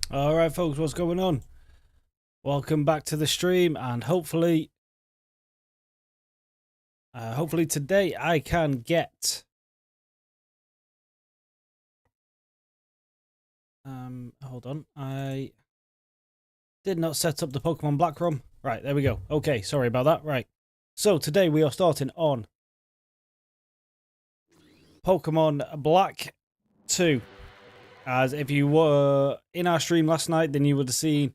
Alright folks, what's going on? Welcome back to the stream, and hopefully today I can get hold on, I did not set up the Pokemon Black ROM. Right, there we go. Okay, sorry about that. Right, so today we are starting on Pokemon Black 2. As if you were in our stream last night, then you would have seen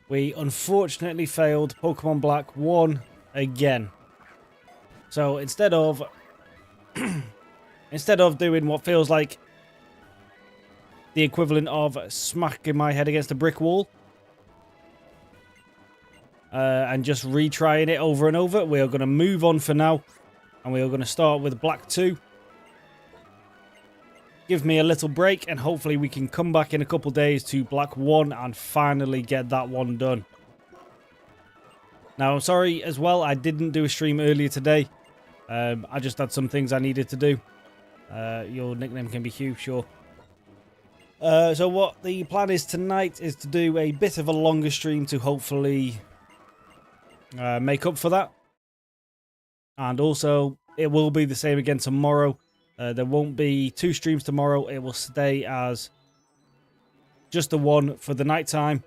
we unfortunately failed Pokemon Black 1 again. So instead of doing what feels like the equivalent of smacking my head against a brick wall and just retrying it over and over, we are going to move on for now, and we are going to start with Black 2. Give me a little break, and hopefully we can come back in a couple days to Black 1 and finally get that one done. Now, I'm sorry as well, I didn't do a stream earlier today. I just had some things I needed to do. Your nickname can be Hugh, sure. So what the plan is tonight is to do a bit of a longer stream to hopefully make up for that. And also, it will be the same again tomorrow. There won't be 2 streams tomorrow. It will stay as just the one for the night time.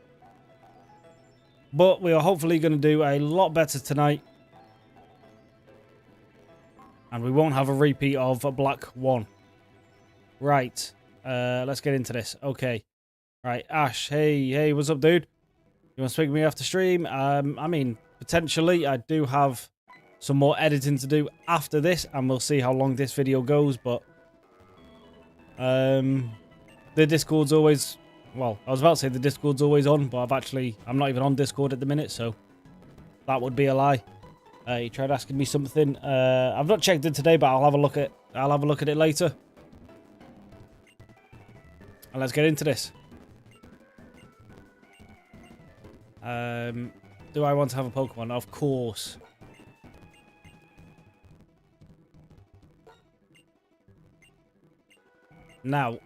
But we are hopefully going to do a lot better tonight. And we won't have a repeat of Black 1. Right. Let's get into this. Okay. Right, Ash. Hey, what's up, dude? You want to speak to me after stream? I mean, potentially. I do have some more editing to do after this, and we'll see how long this video goes, but the Discord's always, well, I was about to say the Discord's always on, but I'm not even on Discord at the minute, so that would be a lie. He tried asking me something. I've not checked it today, but I'll have a look at it later. And let's get into this. Do I want to have a Pokemon? Of course. Now,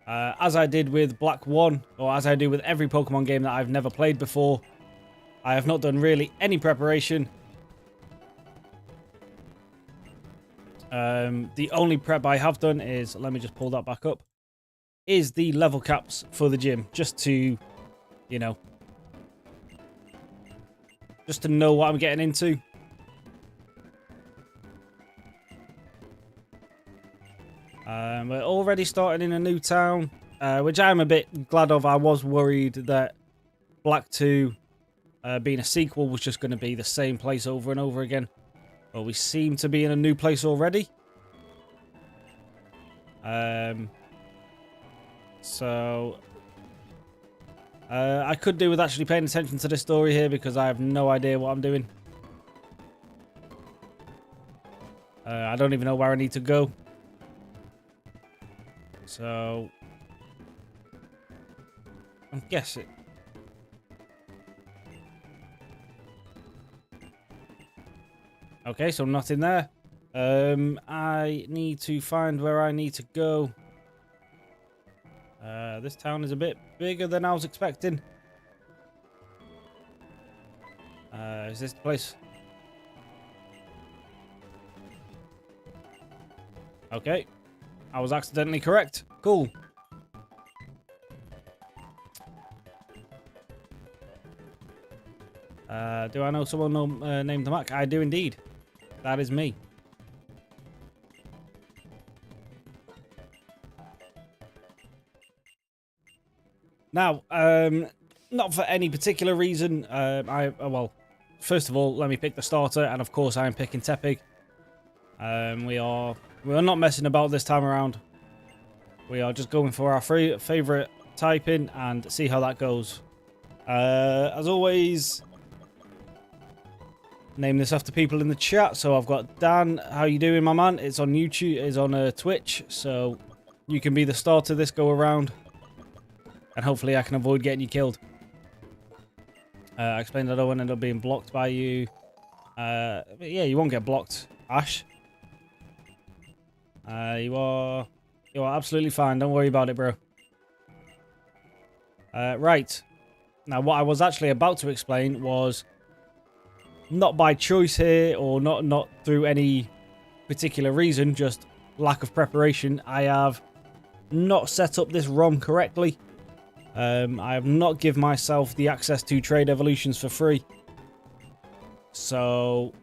as I did with Black 1, or as I do with every Pokemon game that I've never played before, I have not done really any preparation. The only prep I have done is, let me just pull that back up, is the level caps for the gym, just to, you know, just to know what I'm getting into. We're already starting in a new town, which I'm a bit glad of. I was worried that Black 2, being a sequel, was just going to be the same place over and over again. But we seem to be in a new place already. So I could do with actually paying attention to this story here, because I have no idea what I'm doing. I don't even know where I need to go. So I'm guessing. Okay, so nothing there. I need to find where I need to go. This town is a bit bigger than I was expecting. Is this the place? Okay. I was accidentally correct. Cool. Do I know someone named the Mac? I do indeed. That is me. Now, not for any particular reason. Well, first of all, let me pick the starter, and of course, I am picking Tepig. We are not messing about this time around. We are just going for our favorite typing and see how that goes. As always, name this after people in the chat. So I've got Dan. How you doing, my man? It's on YouTube. It's on Twitch. So you can be the starter this go around, and hopefully I can avoid getting you killed. I explained that I won't end up being blocked by you. But yeah, you won't get blocked, Ash. You are You're absolutely fine. Don't worry about it, bro. Right. Now, what I was actually about to explain was not by choice here or not through any particular reason, just lack of preparation. I have not set up this ROM correctly. I have not given myself the access to trade evolutions for free. So,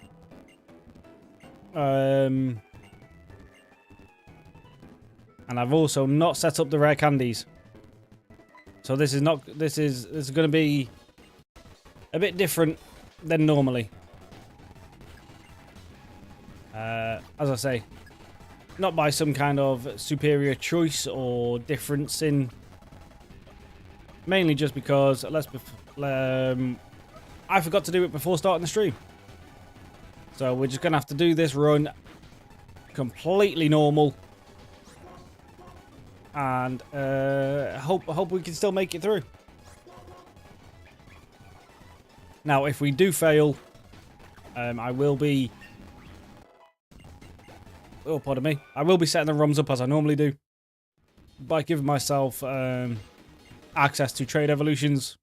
and I've also not set up the rare candies. So this is going to be a bit different than normally. As I say, not by some kind of superior choice or difference in. Mainly just because I forgot to do it before starting the stream. So we're just going to have to do this run completely normal. And hope we can still make it through. Now, if we do fail, I will be... Oh, pardon me. I will be setting the ROMs up as I normally do. By giving myself access to trade evolutions.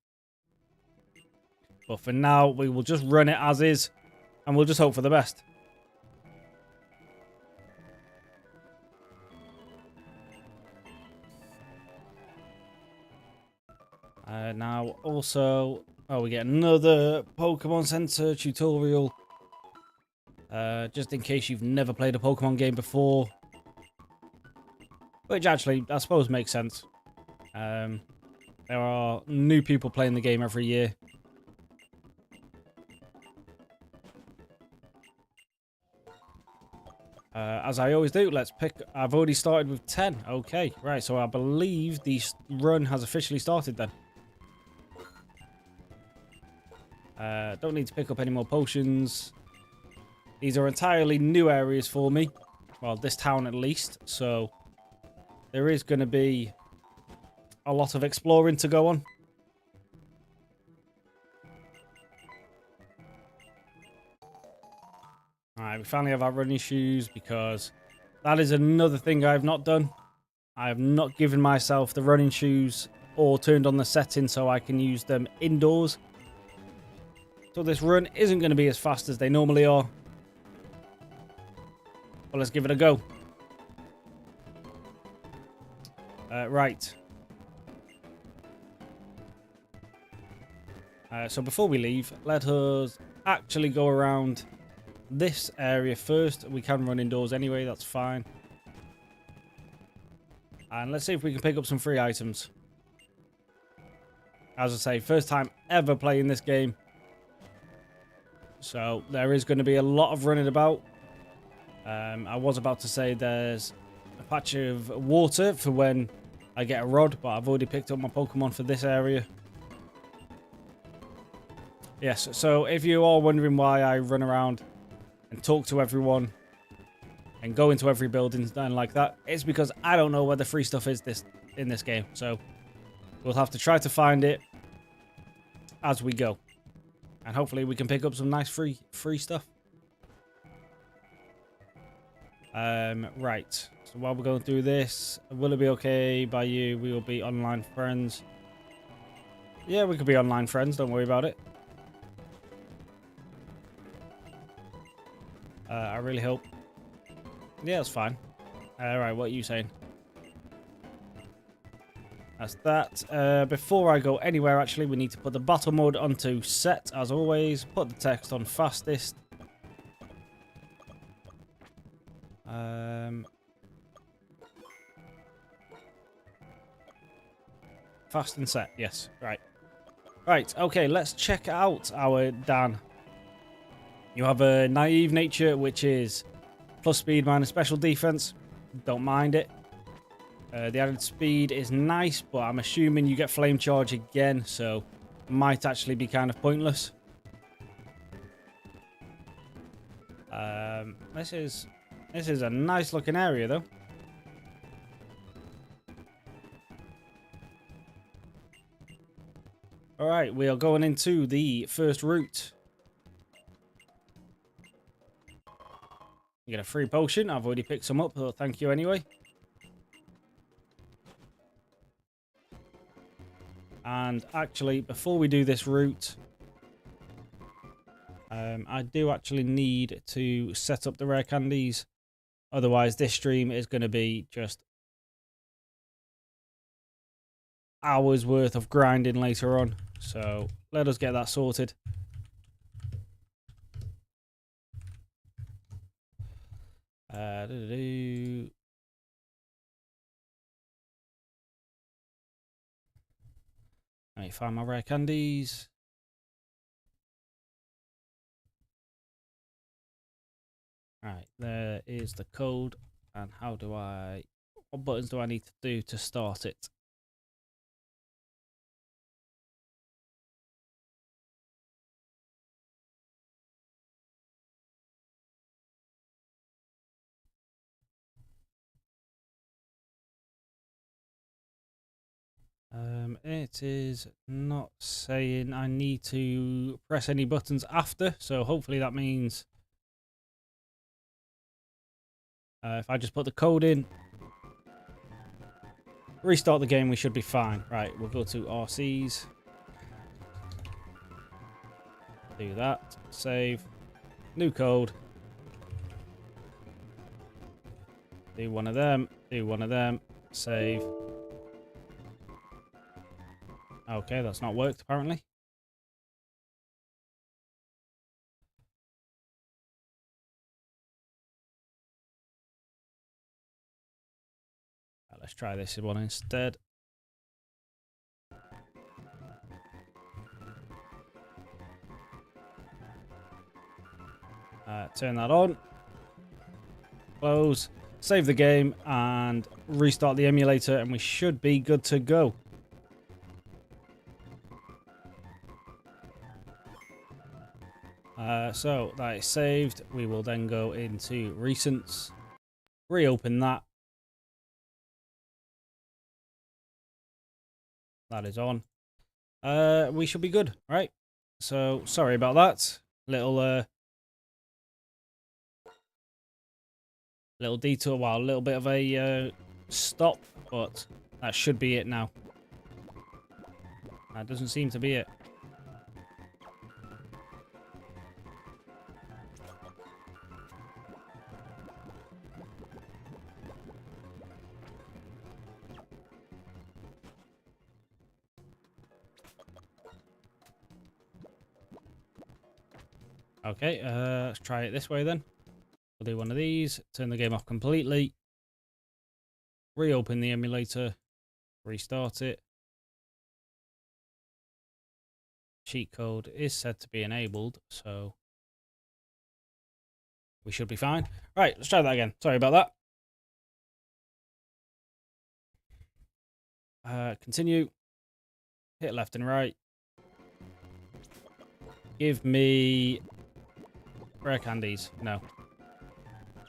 But for now, we will just run it as is. And we'll just hope for the best. Now, also... Oh, we get another Pokemon Center tutorial. Just in case you've never played a Pokemon game before. Which actually, I suppose, makes sense. There are new people playing the game every year. As I always do, let's pick... I've already started with 10. Okay, right. So I believe the run has officially started then. Don't need to pick up any more potions. These are entirely new areas for me. Well, this town at least. So there is going to be a lot of exploring to go on. Alright, we finally have our running shoes because that is another thing I've not done. I have not given myself the running shoes or turned on the setting so I can use them indoors. So this run isn't going to be as fast as they normally are. But let's give it a go. Right. So before we leave, let us actually go around this area first. We can run indoors anyway, that's fine. And let's see if we can pick up some free items. As I say, first time ever playing this game. So there is going to be a lot of running about. I was about to say there's a patch of water for when I get a rod, but I've already picked up my Pokemon for this area. Yes, so if you are wondering why I run around and talk to everyone and go into every building and like that, it's because I don't know where the free stuff is in this game. So we'll have to try to find it as we go. And hopefully we can pick up some nice free stuff. Right. So while we're going through this, will it be okay by you? We will be online friends. Yeah, we could be online friends. Don't worry about it. I really hope. Yeah, that's fine. Alright, what are you saying? That's that. Before I go anywhere, actually, we need to put the battle mode onto set, as always. Put the text on fastest. Fast and set, yes. Right. Right, okay, let's check out our Dan. You have a naive nature, which is plus speed minus special defense. Don't mind it. The added speed is nice, but I'm assuming you get flame charge again, so might actually be kind of pointless. This is a nice looking area, though. All right, we are going into the first route. You get a free potion. I've already picked some up, but thank you anyway. And actually, before we do this route, I do actually need to set up the rare candies. Otherwise, this stream is going to be just hours worth of grinding later on. So let us get that sorted. Let me find my rare candies. Right, there is the code. And how do I... What buttons do I need to do to start it? It is not saying I need to press any buttons after, so hopefully that means if I just put the code in, restart the game, we should be fine. Right, we'll go to RCs. Do that. Save. New code. Do one of them. Do one of them. Save. Okay, that's not worked apparently. Right, let's try this one instead. Turn that on. Close. Save the game and restart the emulator, and we should be good to go. So that is saved. We will then go into recents, reopen that. That is on. We should be good, right? So sorry about that. Little detour, well, a little bit of a stop, but that should be it now. That doesn't seem to be it. Okay, let's try it this way then. We'll do one of these, turn the game off completely, reopen the emulator, restart it. Cheat code is said to be enabled, so we should be fine. Right, let's try that again. Sorry about that. Continue. Hit left and right. Give me rare candies. No.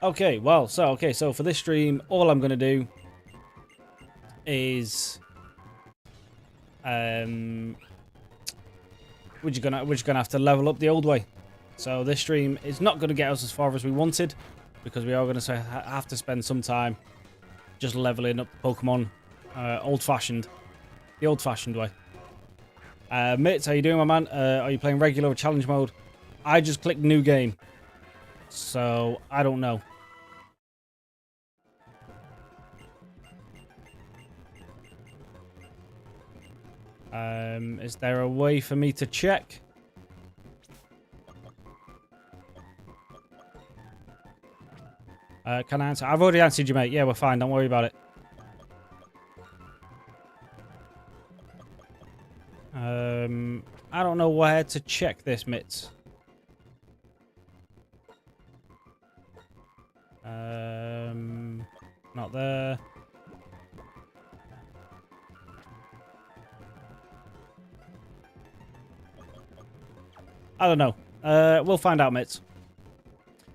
Okay, well, so for this stream, all I'm gonna do is we're just gonna have to level up the old way. So this stream is not gonna get us as far as we wanted, because we are gonna have to spend some time just leveling up Pokemon the old-fashioned way. Mitz, how you doing, my man? Are you playing regular or challenge mode? I just clicked new game, so I don't know. Is there a way for me to check? Can I answer? I've already answered you, mate. Yeah, we're fine. Don't worry about it. I don't know where to check this, Mitz. Not there. I don't know. We'll find out, Mitz.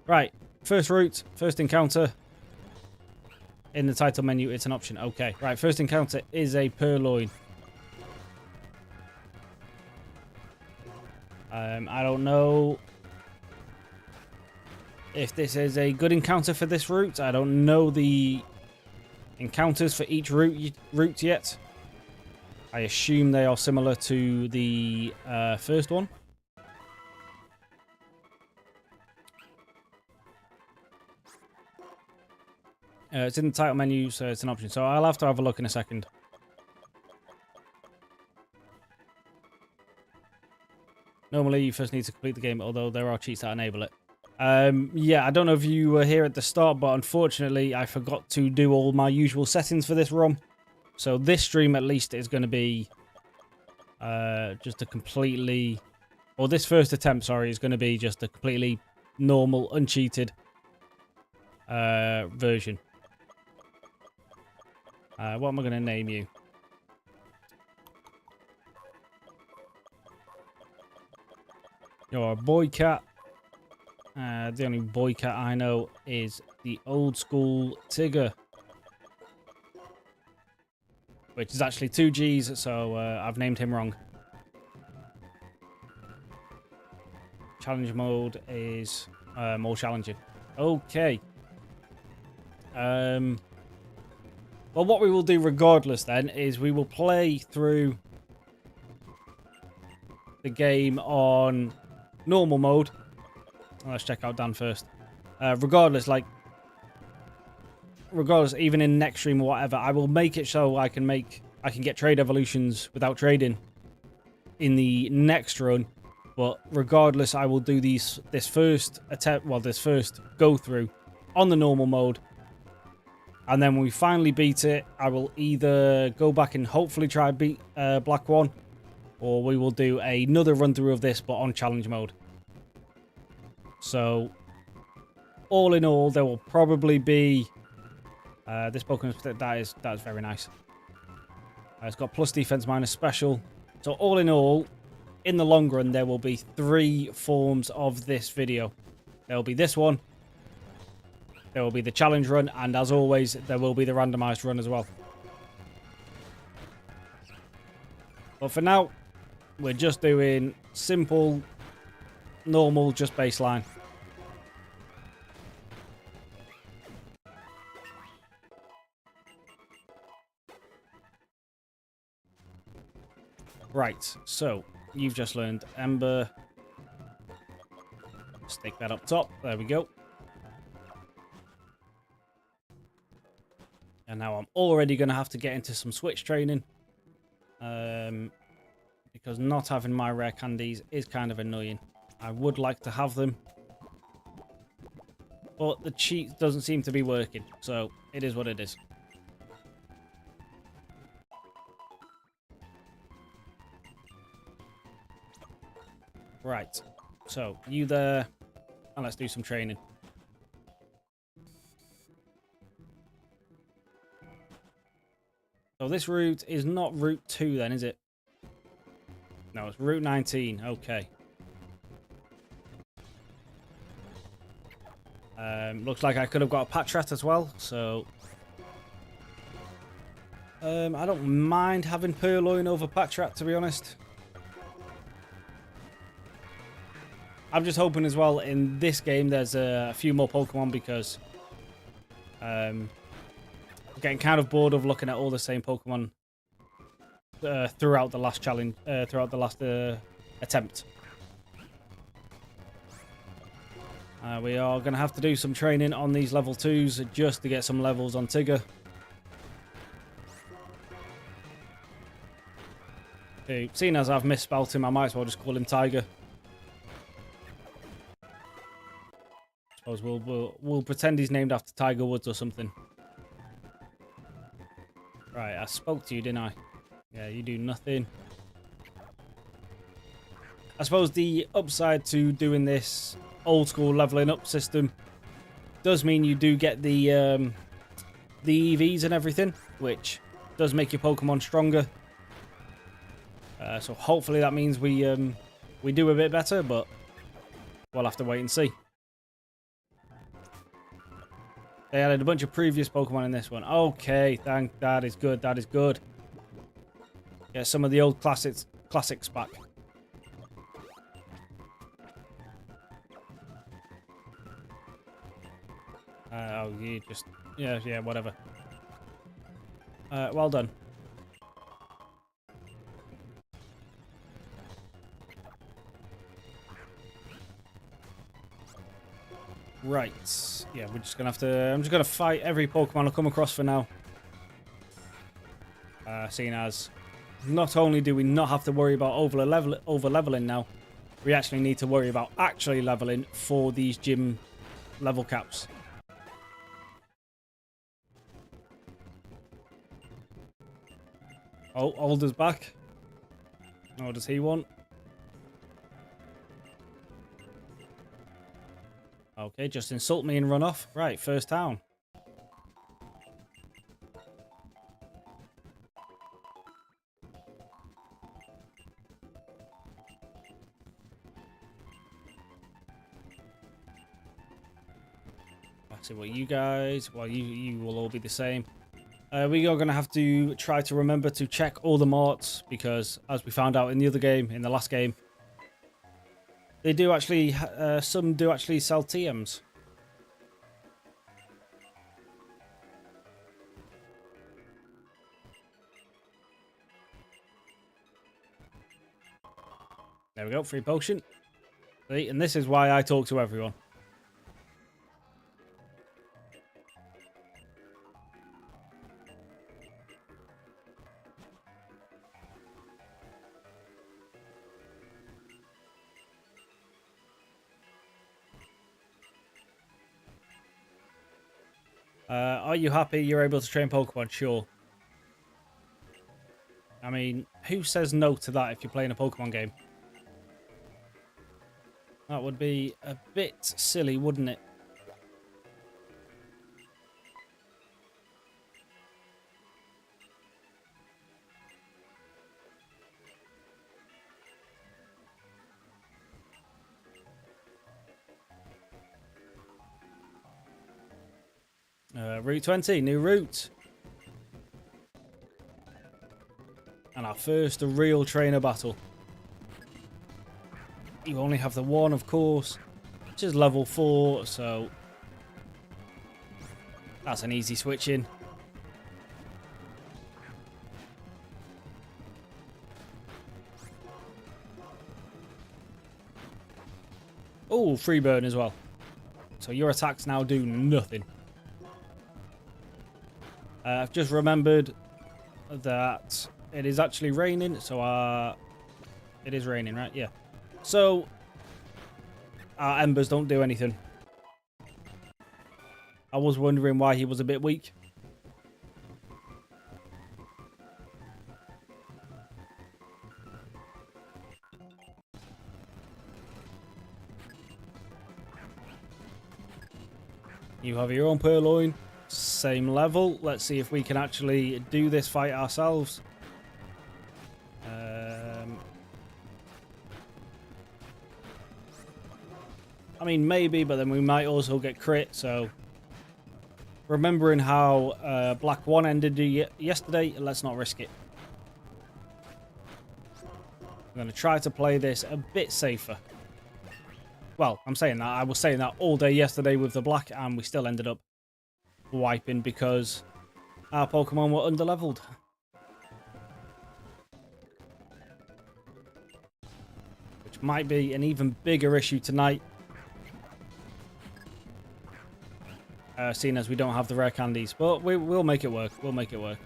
Right. First route, first encounter. In the title menu, it's an option. Okay. Right. First encounter is a Purloin. I don't know if this is a good encounter for this route. I don't know the encounters for each route yet. I assume they are similar to the first one. It's in the title menu, so it's an option. So I'll have to have a look in a second. Normally, you first need to complete the game, although there are cheats that enable it. Yeah, I don't know if you were here at the start, but unfortunately, I forgot to do all my usual settings for this ROM. So this stream, at least, is going to be just a completely... Or this first attempt, sorry, is going to be just a completely normal, uncheated version. What am I going to name you? You're a boy cat. The only boy cat I know is the old school Tigger. Which is actually 2 Gs, so I've named him wrong. Challenge mode is more challenging. Okay. Well, what we will do regardless then is we will play through the game on normal mode. Let's check out Dan first. Regardless, even in next stream or whatever, I will make it so I can get trade evolutions without trading in the next run. But regardless, I will do this first attempt, well, this first go through on the normal mode. And then when we finally beat it, I will either go back and hopefully try beat Black One, or we will do another run through of this, but on challenge mode. So, all in all, there will probably be this Pokemon that is very nice. It's got plus defense, minus special. So all in all, in the long run, there will be 3 forms of this video. There will be this one. There will be the challenge run, and as always, there will be the randomized run as well. But for now, we're just doing simple, normal, just baseline. Right, so you've just learned Ember. Stick that up top. There we go. And now I'm already going to have to get into some switch training. Because not having my rare candies is kind of annoying. I would like to have them. But the cheat doesn't seem to be working. So it is what it is. Right. So you there. And let's do some training. So this route is not Route 2 then, is it? No, it's Route 19. Okay. Looks like I could have got a Patrat as well, so... I don't mind having Purloin over Patrat, to be honest. I'm just hoping as well in this game there's a few more Pokemon because... getting kind of bored of looking at all the same Pokemon throughout the last challenge, throughout the last attempt. We are going to have to do some training on these level 2s just to get some levels on Tigger. Seeing as I've misspelled him, I might as well just call him Tiger. I suppose we'll pretend he's named after Tiger Woods or something. Right, I spoke to you, didn't I? Yeah, you do nothing. I suppose the upside to doing this old school leveling up system does mean you do get the EVs and everything, which does make your Pokemon stronger. So hopefully that means we do a bit better, but we'll have to wait and see. They added a bunch of previous Pokemon in this one. Okay, that is good. That is good. Get some of the old classics back. Oh, you just... Yeah, whatever. Well done. Right. Yeah, we're just gonna have to. I'm just gonna fight every Pokemon I come across for now. Seeing as not only do we not have to worry about over leveling now, we actually need to worry about actually leveling for these gym level caps. Oh, Alder's back. What does he want? Okay, just insult me and run off. Right, first town. Let's see what you guys... Well, you will all be the same. We are going to have to try to remember to check all the marts because, as we found out in the other game, in the last game, they do actually... some do actually sell TMs. There we go, free potion. See, and this is why I talk to everyone. Are you happy you're able to train Pokemon? Sure. I mean, who says no to that if you're playing a Pokemon game? That would be a bit silly, wouldn't it? Route 20, new route. And our first real trainer battle. You only have the one, of course, which is level 4, so that's an easy switch in. Oh, free burn as well. So your attacks now do nothing. I've just remembered that it is actually raining, so it is raining, right? Yeah. So our embers don't do anything. I was wondering why he was a bit weak. You have your own Purloin. Same level. Let's see if we can actually do this fight ourselves. I mean, maybe, but then we might also get crit, so... Remembering how Black 1 ended yesterday, let's not risk it. I'm going to try to play this a bit safer. Well, I'm saying that. I was saying that all day yesterday with the Black, and we still ended up wiping because our Pokemon were underleveled. Which might be an even bigger issue tonight. Seeing as we don't have the rare candies. But we'll make it work. We'll make it work.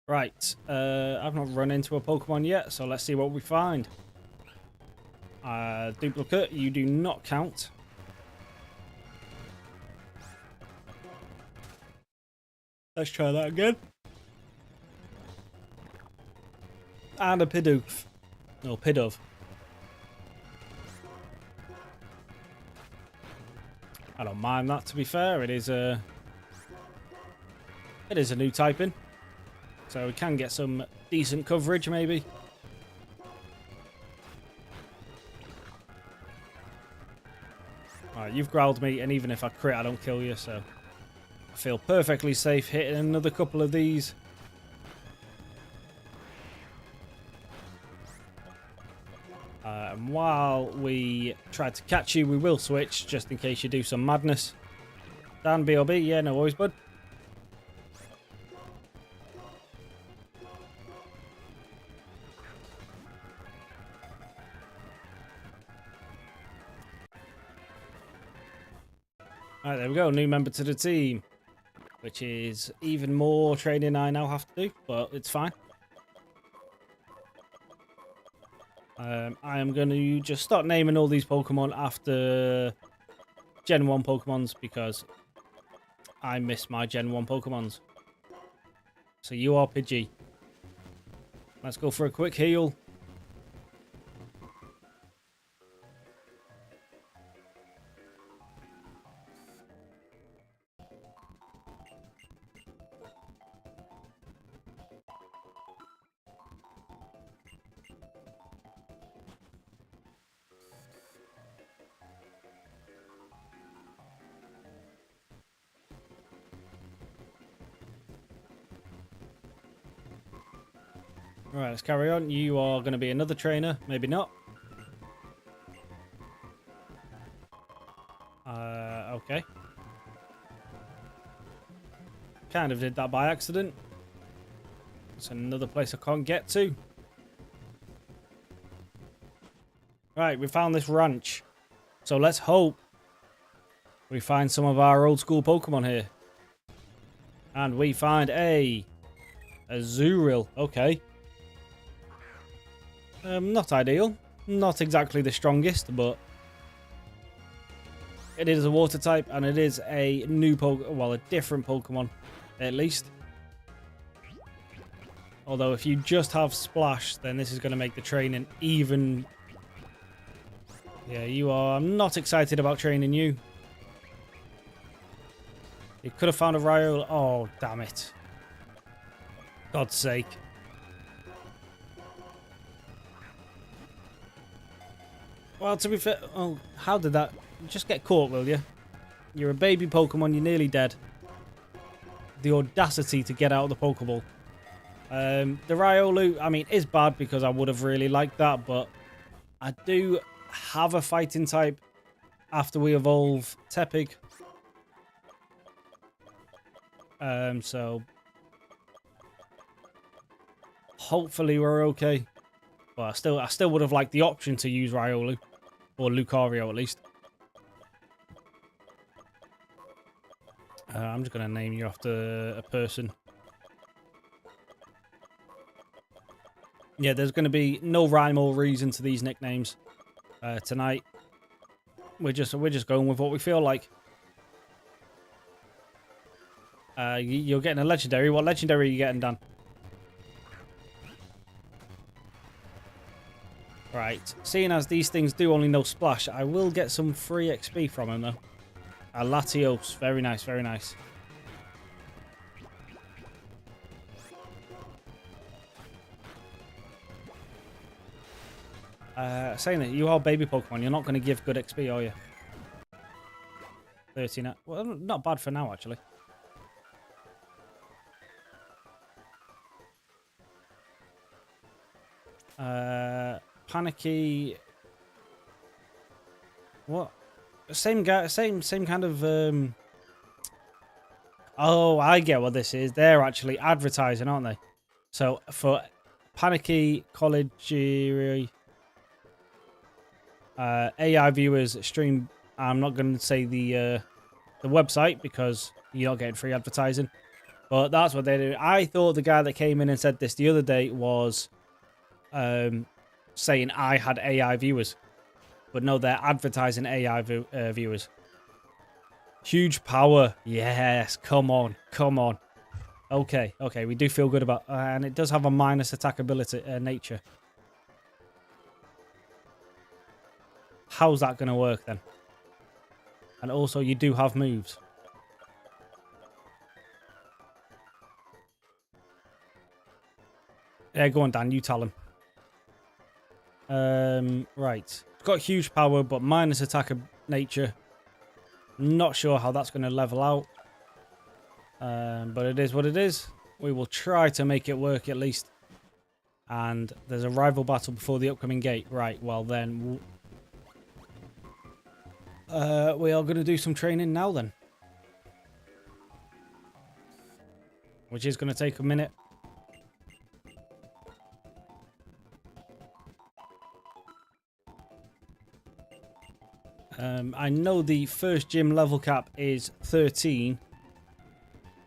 Right, I've not run into a Pokemon yet, so let's see what we find. Duplicate, you do not count. Let's try that again. And a Pidoof. No, Pidove. I don't mind that, to be fair. It is a new typing. So we can get some decent coverage, maybe. Alright, you've growled me, and even if I crit, I don't kill you, so... I feel perfectly safe hitting another couple of these. And while we try to catch you, we will switch just in case you do some madness. Dan, B.O.B. Yeah, no worries, bud. Alright, there we go. New member to the team. Which is even more training I now have to do, but it's fine. I am going to just start naming all these Pokemon after Gen 1 Pokemons because I miss my Gen 1 Pokemons. So you are Pidgey. Let's go for a quick heal. Alright, let's carry on. You are going to be another trainer. Maybe not. Okay. Kind of did that by accident. It's another place I can't get to. Right, we found this ranch. So let's hope we find some of our old school Pokemon here. And we find a Azurill. Okay. Not ideal. Not exactly the strongest, but it is a water type and it is a new a different Pokemon, at least. Although if you just have Splash, then this is going to make the training even... Yeah, you are... I'm not excited about training you. You could have found a Ryo. Oh, damn it. God's sake. Well, to be fair... Oh, how did that... Just get caught, will you? You're a baby Pokemon. You're nearly dead. The audacity to get out of the Pokeball. The Riolu, I mean, is bad because I would have really liked that, but I do have a fighting type after we evolve Tepig. So hopefully we're okay. But I still would have liked the option to use Riolu or Lucario at least. I'm just going to name you after a person. Yeah, there's going to be no rhyme or reason to these nicknames tonight. We're just going with what we feel like. You're getting a legendary. What legendary are you getting, Dan? Right. Seeing as these things do only know Splash, I will get some free XP from him though. A Latios. Very nice, very nice. Saying that you are baby Pokemon, you're not going to give good XP, are you? 13. Well, not bad for now, actually. Panicky. What? Same guy. Same kind of. Oh, I get what this is. They're actually advertising, aren't they? So for Panicky College. AI viewers stream. I'm not going to say the website because you're not getting free advertising, but that's what they do. I thought the guy that came in and said this the other day was saying I had AI viewers, but no, they're advertising AI viewers. Huge power, yes. Come on, come on. Okay, we do feel good about, and it does have a minus attack ability nature. How's that going to work then? And also, you do have moves. Yeah, go on, Dan. You tell him. Right. It's got huge power, but minus attack of nature. Not sure how that's going to level out. But it is what it is. We will try to make it work at least. And there's a rival battle before the upcoming gate. Right, well then... we are going to do some training now then. Which is going to take a minute. I know the first gym level cap is 13.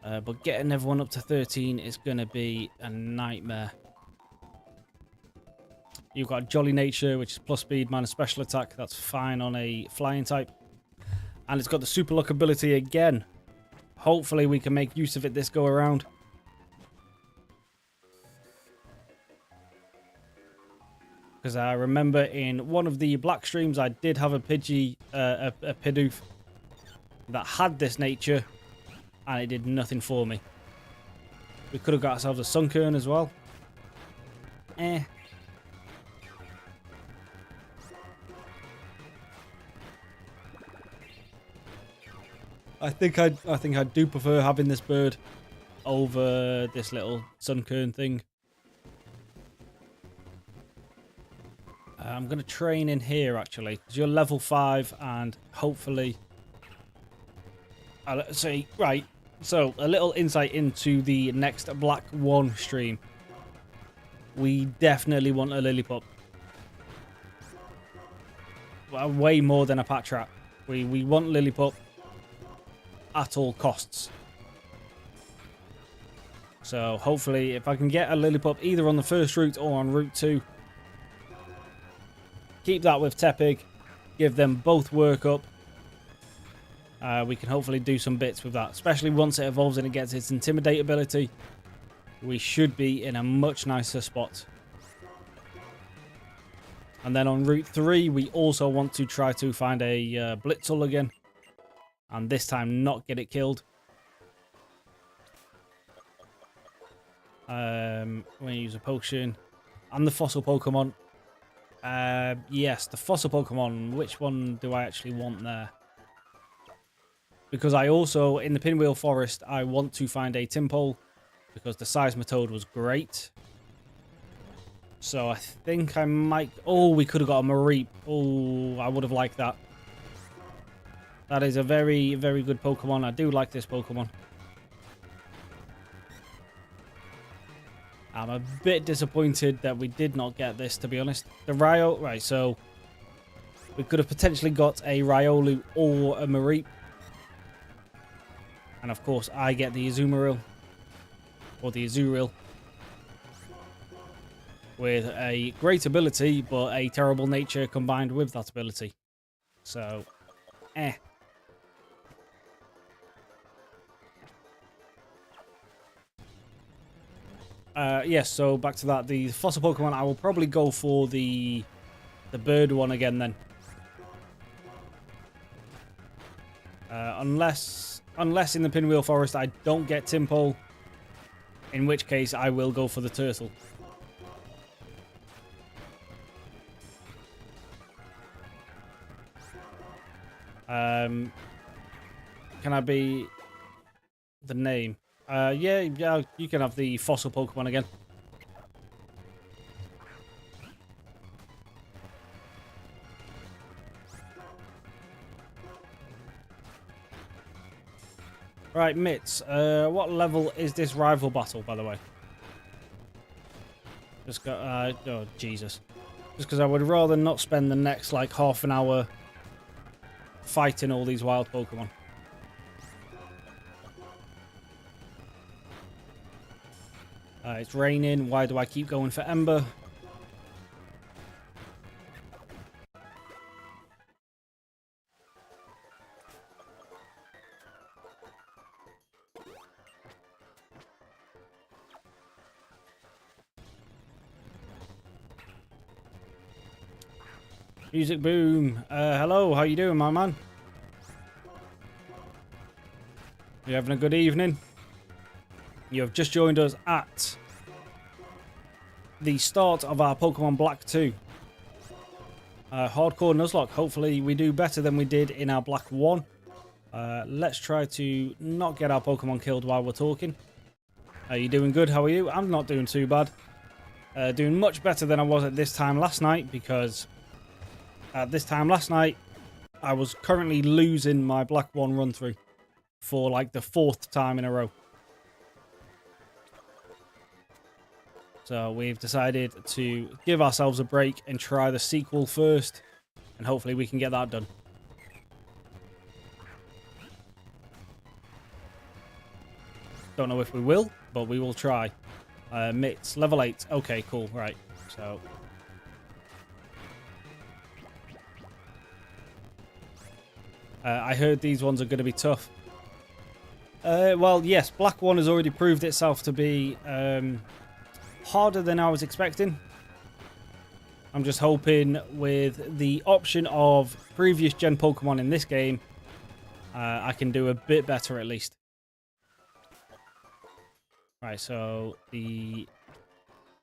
But getting everyone up to 13 is going to be a nightmare. You've got Jolly Nature, which is plus speed minus special attack. That's fine on a flying type. And it's got the super luck ability again. Hopefully we can make use of it this go around. Because I remember in one of the black streams I did have a Pidgey, a Pidoof that had this nature. And it did nothing for me. We could have got ourselves a Sunkern as well. I think I do prefer having this bird over this little Sunkern thing. I'm going to train in here actually, because you're level 5 and hopefully... let's see, right, so a little insight into the next Black 1 stream. We definitely want a Lillipup. Well, way more than a Patrat. We want Lillipup at all costs. So hopefully if I can get a Lillipup either on the first route or on route 2, keep that with Tepig, give them both work up. We can hopefully do some bits with that, especially once it evolves and it gets its Intimidate ability. We should be in a much nicer spot. And then on Route 3, we also want to try to find a Blitzel again. And this time not get it killed. We're going to use a potion. And the fossil Pokemon. Yes, the fossil Pokemon. Which one do I actually want there? Because I also, in the Pinwheel Forest, I want to find a Tympole. Because the Seismitoad was great. So I think I might... Oh, we could have got a Mareep. Oh, I would have liked that. That is a very, very good Pokemon. I do like this Pokemon. I'm a bit disappointed that we did not get this, to be honest. The Ryo... Right, so... We could have potentially got a Riolu or a Mareep. And of course, I get the Azumarill. Or the Azurill. With a great ability, but a terrible nature combined with that ability. So, yes, so back to that. The fossil Pokemon, I will probably go for the bird one again then. Unless in the Pinwheel Forest I don't get Tympole. In which case, I will go for the turtle. Can I be the name? Yeah, you can have the fossil Pokemon again. Right, Mitts, what level is this rival battle, by the way? Just got, oh, Jesus. Just because I would rather not spend the next, like, half an hour fighting all these wild Pokemon. It's raining. Why do I keep going for Ember? Music Boom. Hello, how you doing, my man? You having a good evening? You have just joined us at the start of our Pokemon Black 2. Hardcore Nuzlocke. Hopefully we do better than we did in our Black 1. Let's try to not get our Pokemon killed while we're talking. Are you doing good? How are you? I'm not doing too bad. Doing much better than I was at this time last night, because at this time last night, I was currently losing my Black 1 run through for like the 4th time in a row. So we've decided to give ourselves a break and try the sequel first, and hopefully we can get that done. Don't know if we will, but we will try. Mitts, level 8. Okay, cool. Right. So I heard these ones are going to be tough. Well, yes, Black 1 has already proved itself to be harder than I was expecting. I'm just hoping with the option of previous gen Pokemon in this game, I can do a bit better at least. Right, so the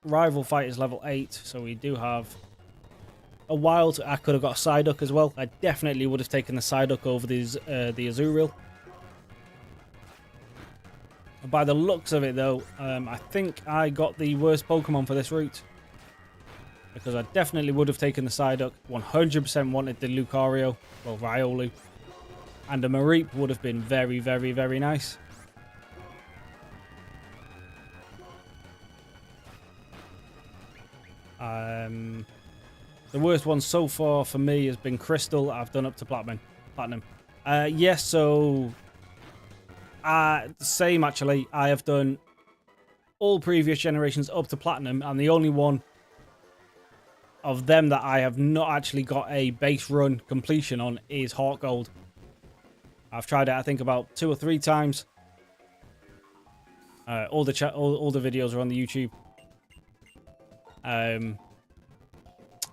rival fight is level 8, so we do have a while to... I could have got a Psyduck as well. I definitely would have taken the Psyduck over the Azurill. By the looks of it, though, I think I got the worst Pokemon for this route, because I definitely would have taken the Psyduck. 100% wanted the Lucario, well, Riolu, and a Mareep would have been very, very, very nice. The worst one so far for me has been Crystal. I've done up to Platinum. Yes, so same actually. I have done all previous generations up to Platinum, and the only one of them that I have not actually got a base run completion on is Heart Gold. I've tried it, I think, about 2 or 3 times. All the videos are on the YouTube.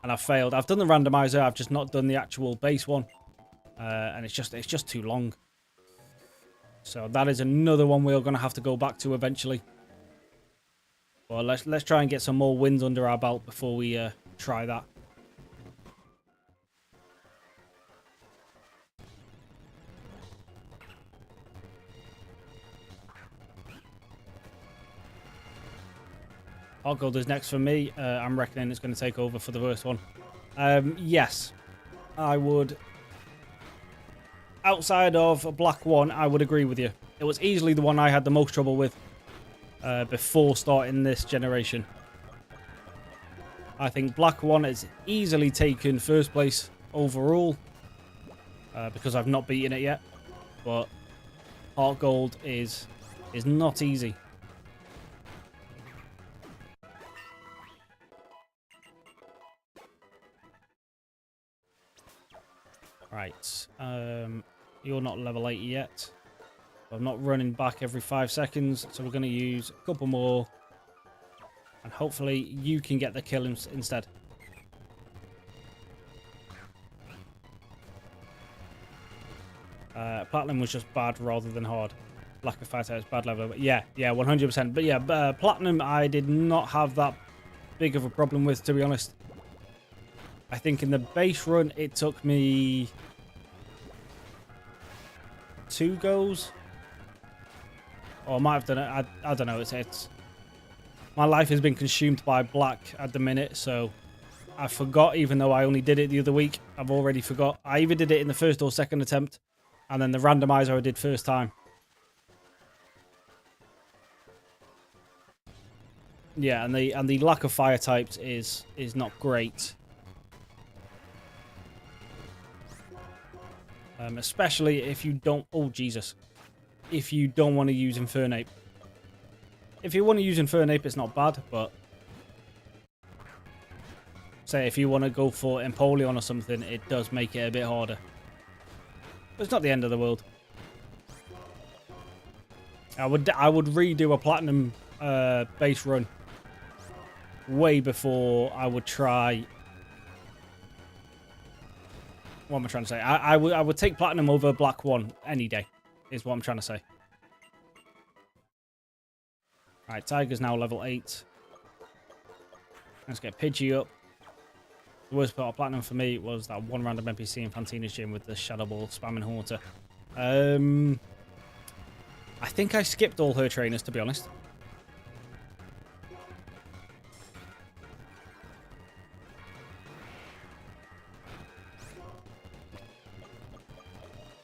And I've failed. I've done the randomizer. I've just not done the actual base one, and it's just too long. So that is another one we're going to have to go back to eventually. Well, let's try and get some more wins under our belt before we try that. Heart Gold is next for me. I'm reckoning it's going to take over for the first one. Yes, I would. Outside of Black 1, I would agree with you. It was easily the one I had the most trouble with before starting this generation. I think Black 1 has easily taken first place overall because I've not beaten it yet. But Heart Gold is not easy. Right, you're not level 8 yet. I'm not running back every 5 seconds, so we're going to use a couple more. And hopefully you can get the kill instead. Platinum was just bad rather than hard. Lack of fight out is bad level. But yeah, 100%. But yeah, Platinum I did not have that big of a problem with, to be honest. I think in the base run, it took me 2 goes. Or I might have done it. I don't know. It's my life has been consumed by Black at the minute, so I forgot, even though I only did it the other week. I've already forgot. I either did it in the first or second attempt, and then the randomizer I did first time. Yeah, and the lack of fire types is not great. Especially if you don't... Oh, Jesus. If you don't want to use Infernape. If you want to use Infernape, it's not bad, but... Say, if you want to go for Empoleon or something, it does make it a bit harder. But it's not the end of the world. I would redo a Platinum base run way before I would try... What am I trying to say? I would take Platinum over Black 1 any day, is what I'm trying to say. Right, Tiger's now level 8. Let's get Pidgey up. The worst part of Platinum for me was that one random NPC in Fantina's gym with the Shadow Ball spamming Haunter. I think I skipped all her trainers, to be honest.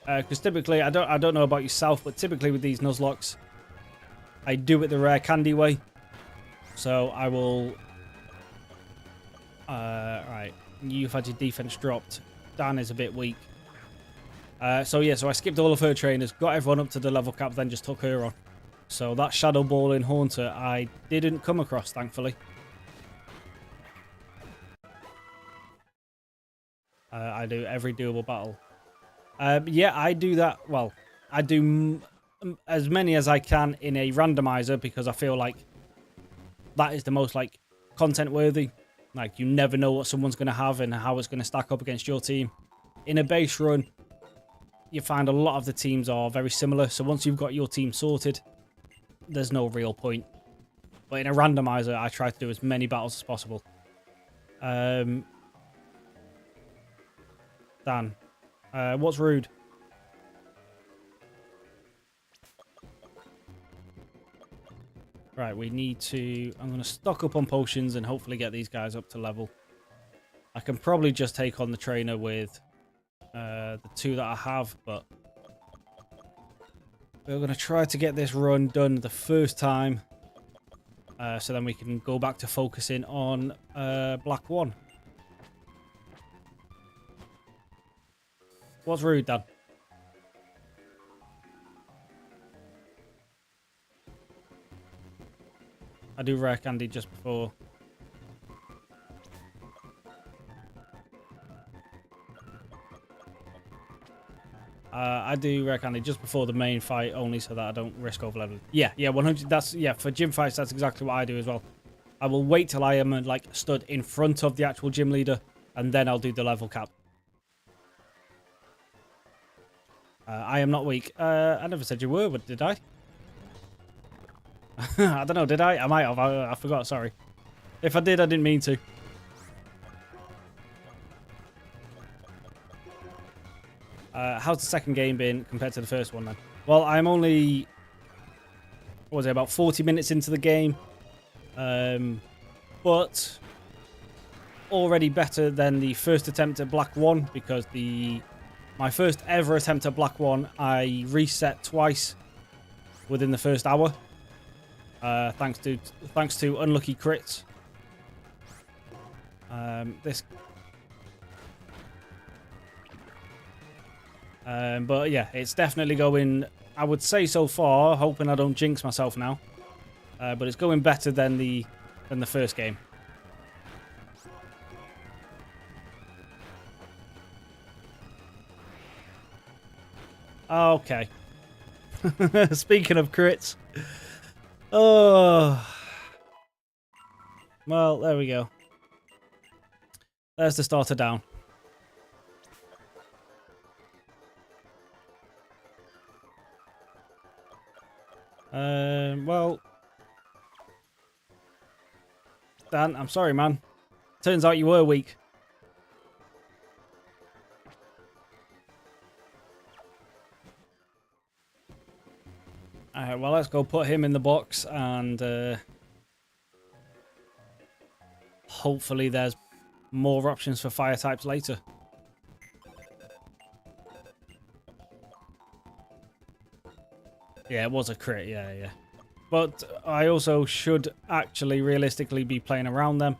Because typically, I don't know about yourself, but typically with these Nuzlocks, I do it the rare candy way. So I will... right, you've had your defense dropped. Dan is a bit weak. So I skipped all of her trainers, got everyone up to the level cap, then just took her on. So that Shadow Ball in Haunter, I didn't come across, thankfully. I do every doable battle. Yeah, I do that. Well, I do as many as I can in a randomizer because I feel like that is the most like content worthy. Like you never know what someone's going to have and how it's going to stack up against your team. In a base run, you find a lot of the teams are very similar. So once you've got your team sorted, there's no real point. But in a randomizer, I try to do as many battles as possible. Dan, what's rude? Right, we need to... I'm going to stock up on potions and hopefully get these guys up to level. I can probably just take on the trainer with the 2 that I have, but... we're going to try to get this run done the first time. So then we can go back to focusing on Black 1. What's rude, Dan? I do rare candy just before. I do rare candy just before the main fight only so that I don't risk overleveling. Yeah, 100. That's for gym fights. That's exactly what I do as well. I will wait till I am like stood in front of the actual gym leader, and then I'll do the level cap. I am not weak. I never said you were, but did I? I don't know, did I? I might have. I forgot, sorry. If I did, I didn't mean to. How's the second game been compared to the first one, then? Well, I'm only... what was it, about 40 minutes into the game. But... already better than the first attempt at Black 1, because my first ever attempt at Black 1, I reset twice within the first hour. Thanks to unlucky crits. But yeah, it's definitely going, I would say so far, hoping I don't jinx myself now. But it's going better than the first game. Okay. Speaking of crits. Oh. Well, there we go. There's the starter down. Well, Dan, I'm sorry, man. Turns out you were weak. Alright, well, let's go put him in the box and hopefully there's more options for fire types later. Yeah, it was a crit, yeah. But I also should actually realistically be playing around them.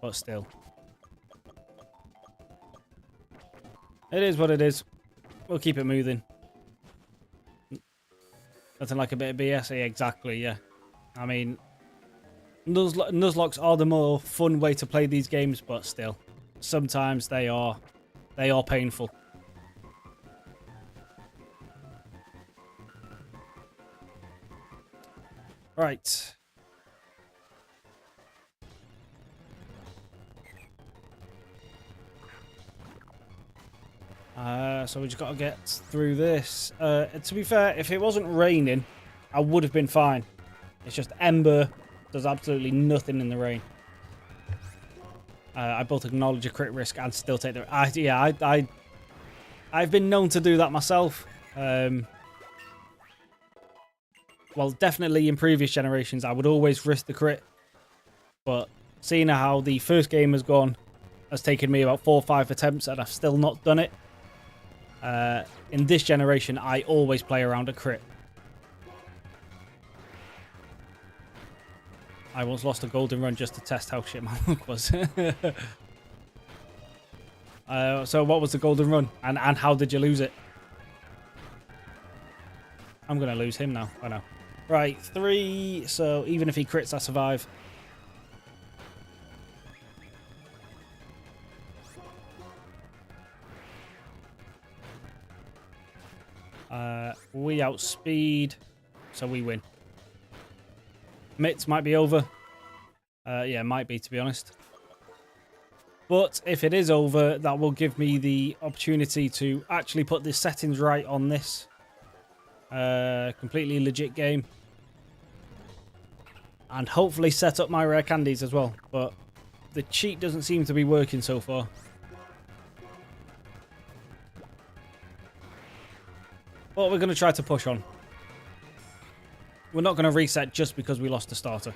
But still. It is what it is. We'll keep it moving. Nothing like a bit of BS. Yeah, exactly, yeah. I mean, Nuzlocks are the more fun way to play these games, but still. Sometimes they are painful. Right. So we just got to get through this. To be fair, if it wasn't raining, I would have been fine. It's just Ember does absolutely nothing in the rain. I both acknowledge a crit risk and still take the... I've been known to do that myself. Well, definitely in previous generations, I would always risk the crit. But seeing how the first game has gone has taken me about 4 or 5 attempts and I've still not done it. In this generation, I always play around a crit. I once lost a golden run just to test how shit my luck was. So what was the golden run? And how did you lose it? I'm going to lose him now. I know. Right, 3. So even if he crits, I survive. We outspeed, so we win. Mitts might be over. Yeah, might be, to be honest. But if it is over, that will give me the opportunity to actually put the settings right on this. Completely legit game. And hopefully set up my rare candies as well. But the cheat doesn't seem to be working so far. But we're going to try to push on. We're not going to reset just because we lost the starter.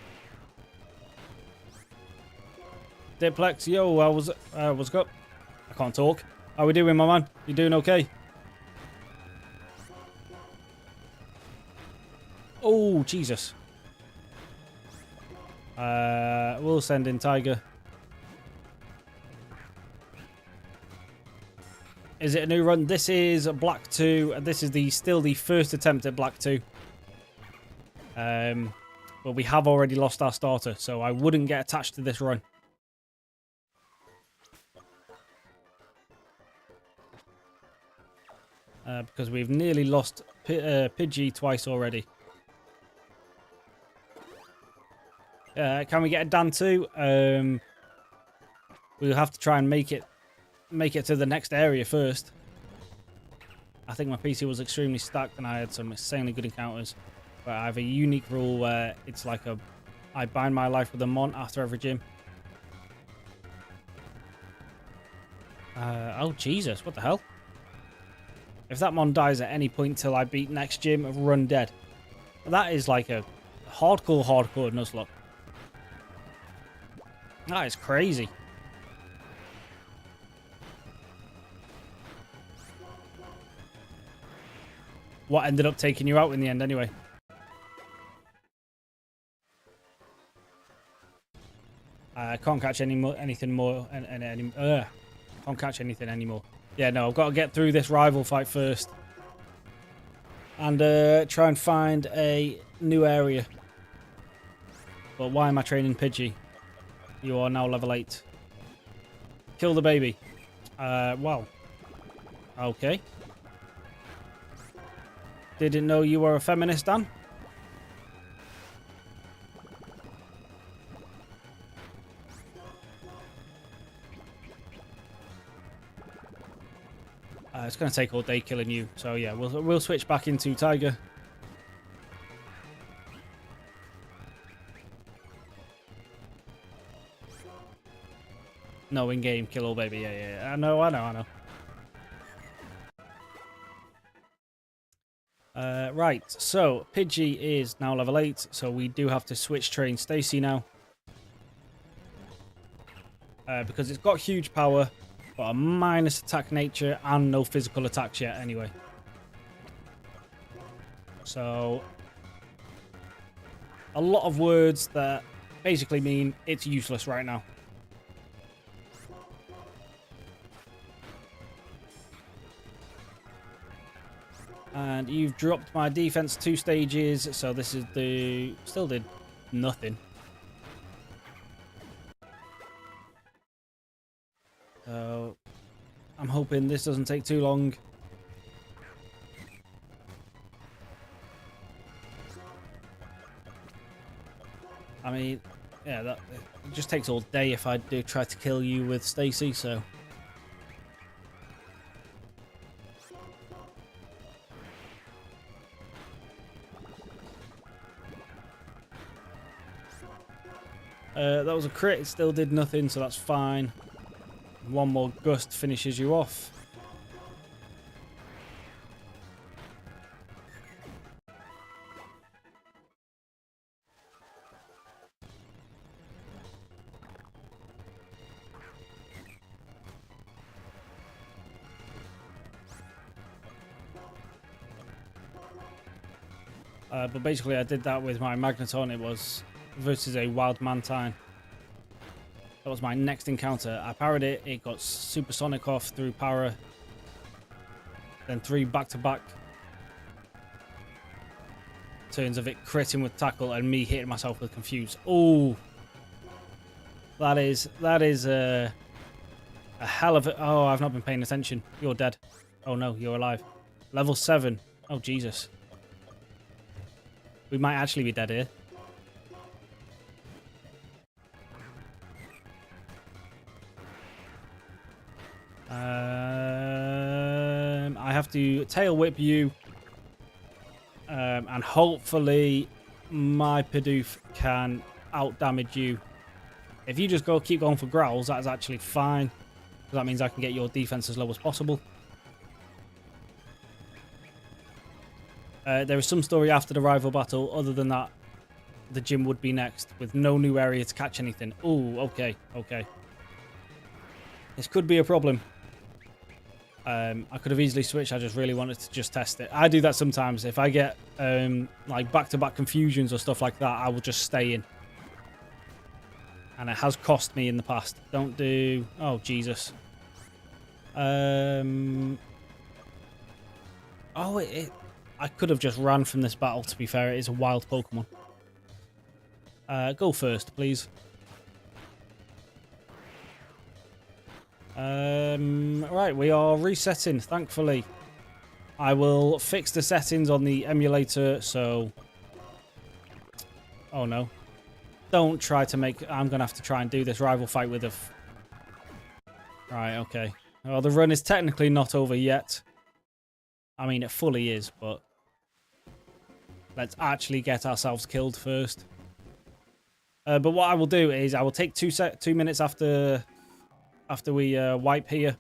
Diplex, yo, what's up? I can't talk. How we doing, my man? You doing okay? Oh, Jesus. We'll send in Tiger. Is it a new run? This is Black 2. This is still the first attempt at Black 2. But we have already lost our starter, so I wouldn't get attached to this run. Because we've nearly lost Pidgey twice already. Can we get a Dan too? We'll have to try and make it to the next area first. I think my PC was extremely stacked and I had some insanely good encounters. But I have a unique rule where it's like I bind my life with a Mon after every gym. Oh, Jesus, what the hell? If that Mon dies at any point till I beat next gym, run dead. That is like a hardcore Nuzlocke. That is crazy. What ended up taking you out in the end anyway? I can't catch anything more. Can't catch anything anymore. Yeah, no, I've got to get through this rival fight first. And try and find a new area. But why am I training Pidgey? You are now level 8. Kill the baby. Well. Okay. Didn't know you were a feminist, Dan. It's going to take all day killing you. So yeah, we'll switch back into Tiger. No, in-game, kill all baby. Yeah. I know. Right, so Pidgey is now level 8, so we do have to switch train Stacy now. Because it's got huge power, but a minus attack nature and no physical attacks yet anyway. So, a lot of words that basically mean it's useless right now. And you've dropped my defense 2 stages, so this is still did nothing. So I'm hoping this doesn't take too long. I mean, yeah, it just takes all day if I do try to kill you with Stacy, so. That was a crit, it still did nothing, so that's fine. One more gust finishes you off. But basically, I did that with my Magneton. It was versus a Wild Mantine. That was my next encounter. I parried it. It got Supersonic off through Para. Then 3 back-to-back turns of it critting with tackle and me hitting myself with Confuse. Oh, that is a hell of a... Oh, I've not been paying attention. You're dead. Oh no, you're alive. Level 7. Oh, Jesus. We might actually be dead here. I have to tail whip you. And hopefully my Pidoof can out-damage you. If you just keep going for growls, that is actually fine. That means I can get your defense as low as possible. There is some story after the rival battle. Other than that, the gym would be next with no new area to catch anything. Oh, okay, okay. This could be a problem. I could have easily switched. I just really wanted to just test it. I do that sometimes. If I get like back-to-back confusions or stuff like that, I will just stay in. And it has cost me in the past. Don't do... Oh, Jesus. Oh, I could have just ran from this battle, to be fair. It is a wild Pokemon. Go first, please. Right, we are resetting, thankfully. I will fix the settings on the emulator, so... Oh, no. Don't try to make... I'm going to have to try and do this rival fight with a... Right, okay. Well, the run is technically not over yet. I mean, it fully is, but... Let's actually get ourselves killed first. But what I will do is I will take 2 minutes after we wipe here.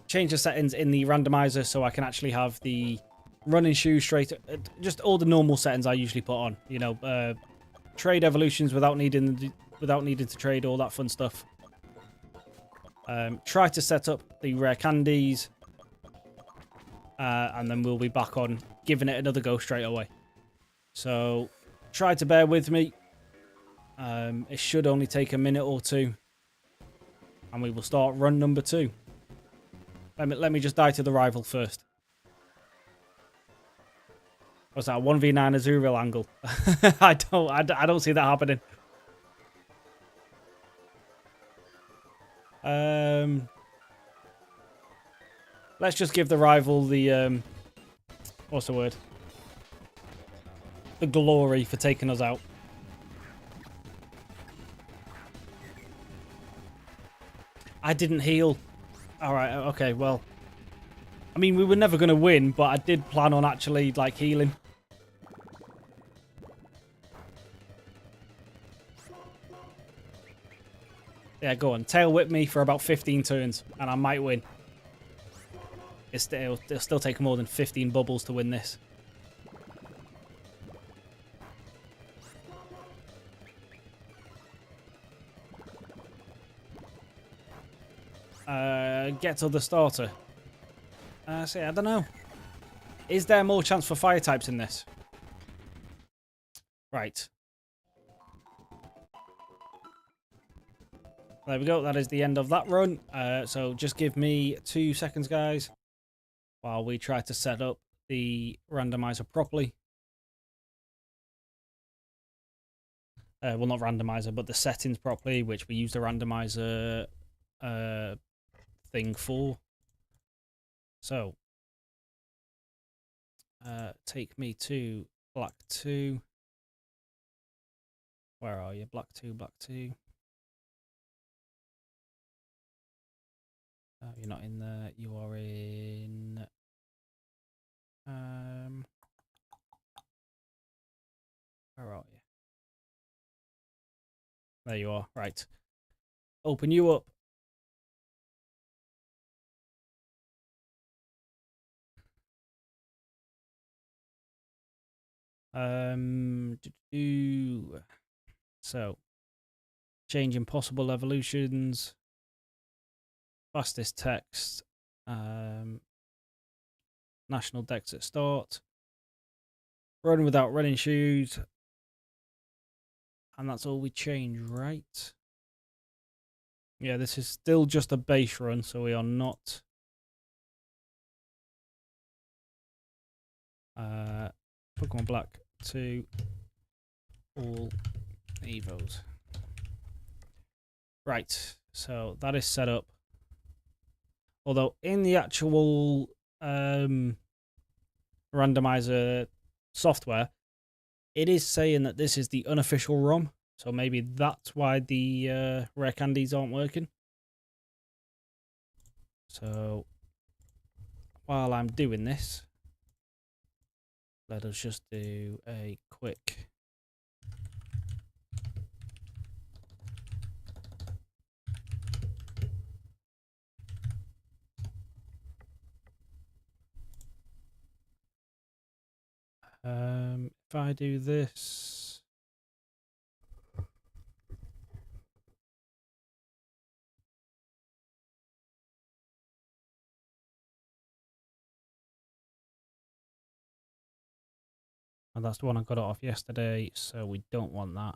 Change the settings in the randomizer so I can actually have the running shoes straight. Just all the normal settings I usually put on. You know, trade evolutions without needing to trade, all that fun stuff. Try to set up the rare candies. And then we'll be back on giving it another go straight away. So try to bear with me. It should only take a minute or two. And we will start run number 2. Let me just die to the rival first. What's that? 1v9 Azurill angle. I don't see that happening. Let's just give the rival the what's the word? The glory for taking us out. I didn't heal. Alright, okay, well. I mean, we were never going to win, but I did plan on actually, like, healing. Yeah, go on. Tail whip me for about 15 turns, and I might win. It'll still take more than 15 bubbles to win this. Get to the starter. See, I don't know. Is there more chance for fire types in this? Right. There we go. That is the end of that run. So just give me 2 seconds, guys, while we try to set up the randomizer properly. Well, not randomizer, but the settings properly, which we use the randomizer thing for. So, take me to black 2. Where are you? Black 2, black 2. You're not in there. You are in... where are you? There you are. Right. Open you up. So, changing possible evolutions. Fastest text. National Dex at start. Run without running shoes. And that's all we change, right? Yeah, this is still just a base run, so we are not... Pokemon Black 2 all Evos. Right, so that is set up. Although in the actual randomizer software, it is saying that this is the unofficial ROM. So maybe that's why the rare candies aren't working. So while I'm doing this, let us just do a quick... if I do this... And that's the one I got it off yesterday, so we don't want that.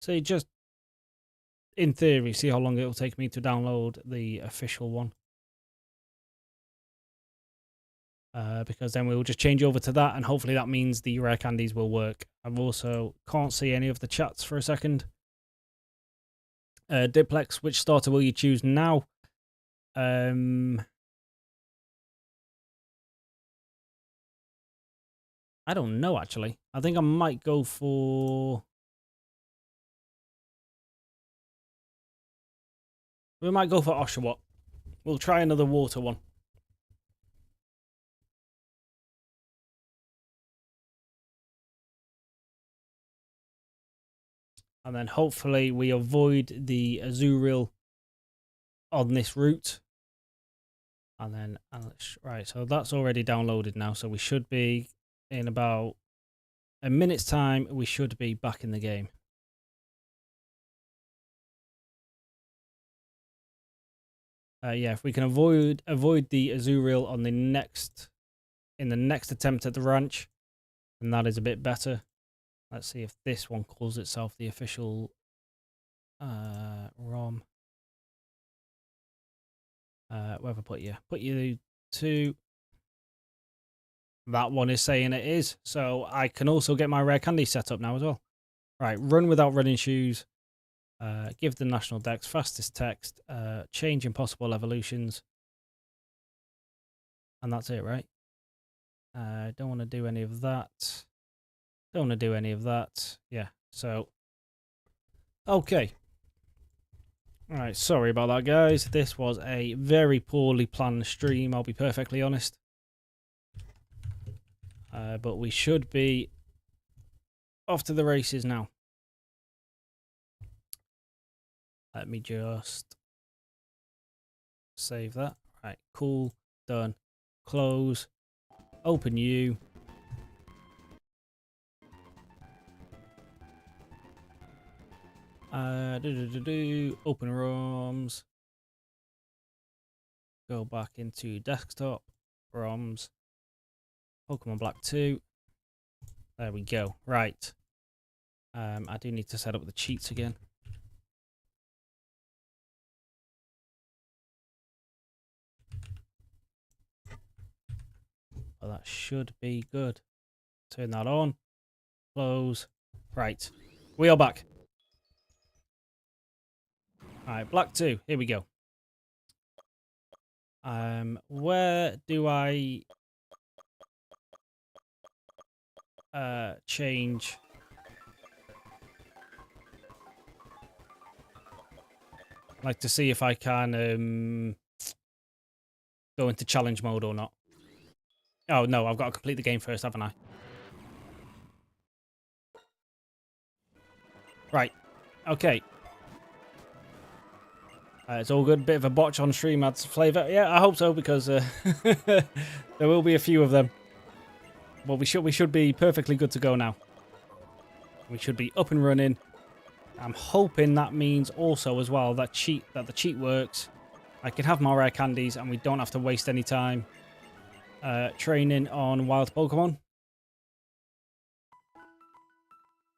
So you just, in theory, see how long it will take me to download the official one. Because then we'll just change over to that, and hopefully that means the rare candies will work. I've also can't see any of the chats for a second. Diplex, which starter will you choose now? I don't know, actually. I think I might go for... We might go for Oshawott. We'll try another water one. And then hopefully we avoid the Azurill on this route. And then, right, so that's already downloaded now. So we should be, in about a minute's time, we should be back in the game. Yeah, if we can avoid the Azurill on the next attempt at the ranch, then that is a bit better. Let's see if this one calls itself the official ROM. Where have I put you? Put you to... That one is saying it is. So I can also get my rare candy set up now as well. Right, run without running shoes. Give the national dex, fastest text, change impossible evolutions. And that's it, right? Don't want to do any of that. Don't want to do any of that. Yeah, so... Okay. Alright, sorry about that, guys. This was a very poorly planned stream, I'll be perfectly honest. But we should be off to the races now. Let me just save that. Right, cool, done. Close, open you. Open ROMs. Go back into desktop, ROMs. Pokemon Black 2. There we go. Right. I do need to set up the cheats again. But that should be good. Turn that on. Close. Right. We are back. Alright, Black 2. Here we go. Where do I change? I'd like to see if I can go into challenge mode or not. Oh no, I've got to complete the game first, haven't I? Right. Okay. It's all good. Bit of a botch on stream adds flavour. Yeah, I hope so, because there will be a few of them. Well, we should be perfectly good to go now. We should be up and running. I'm hoping that means also as well that the cheat works. I can have more rare candies and we don't have to waste any time training on wild Pokemon.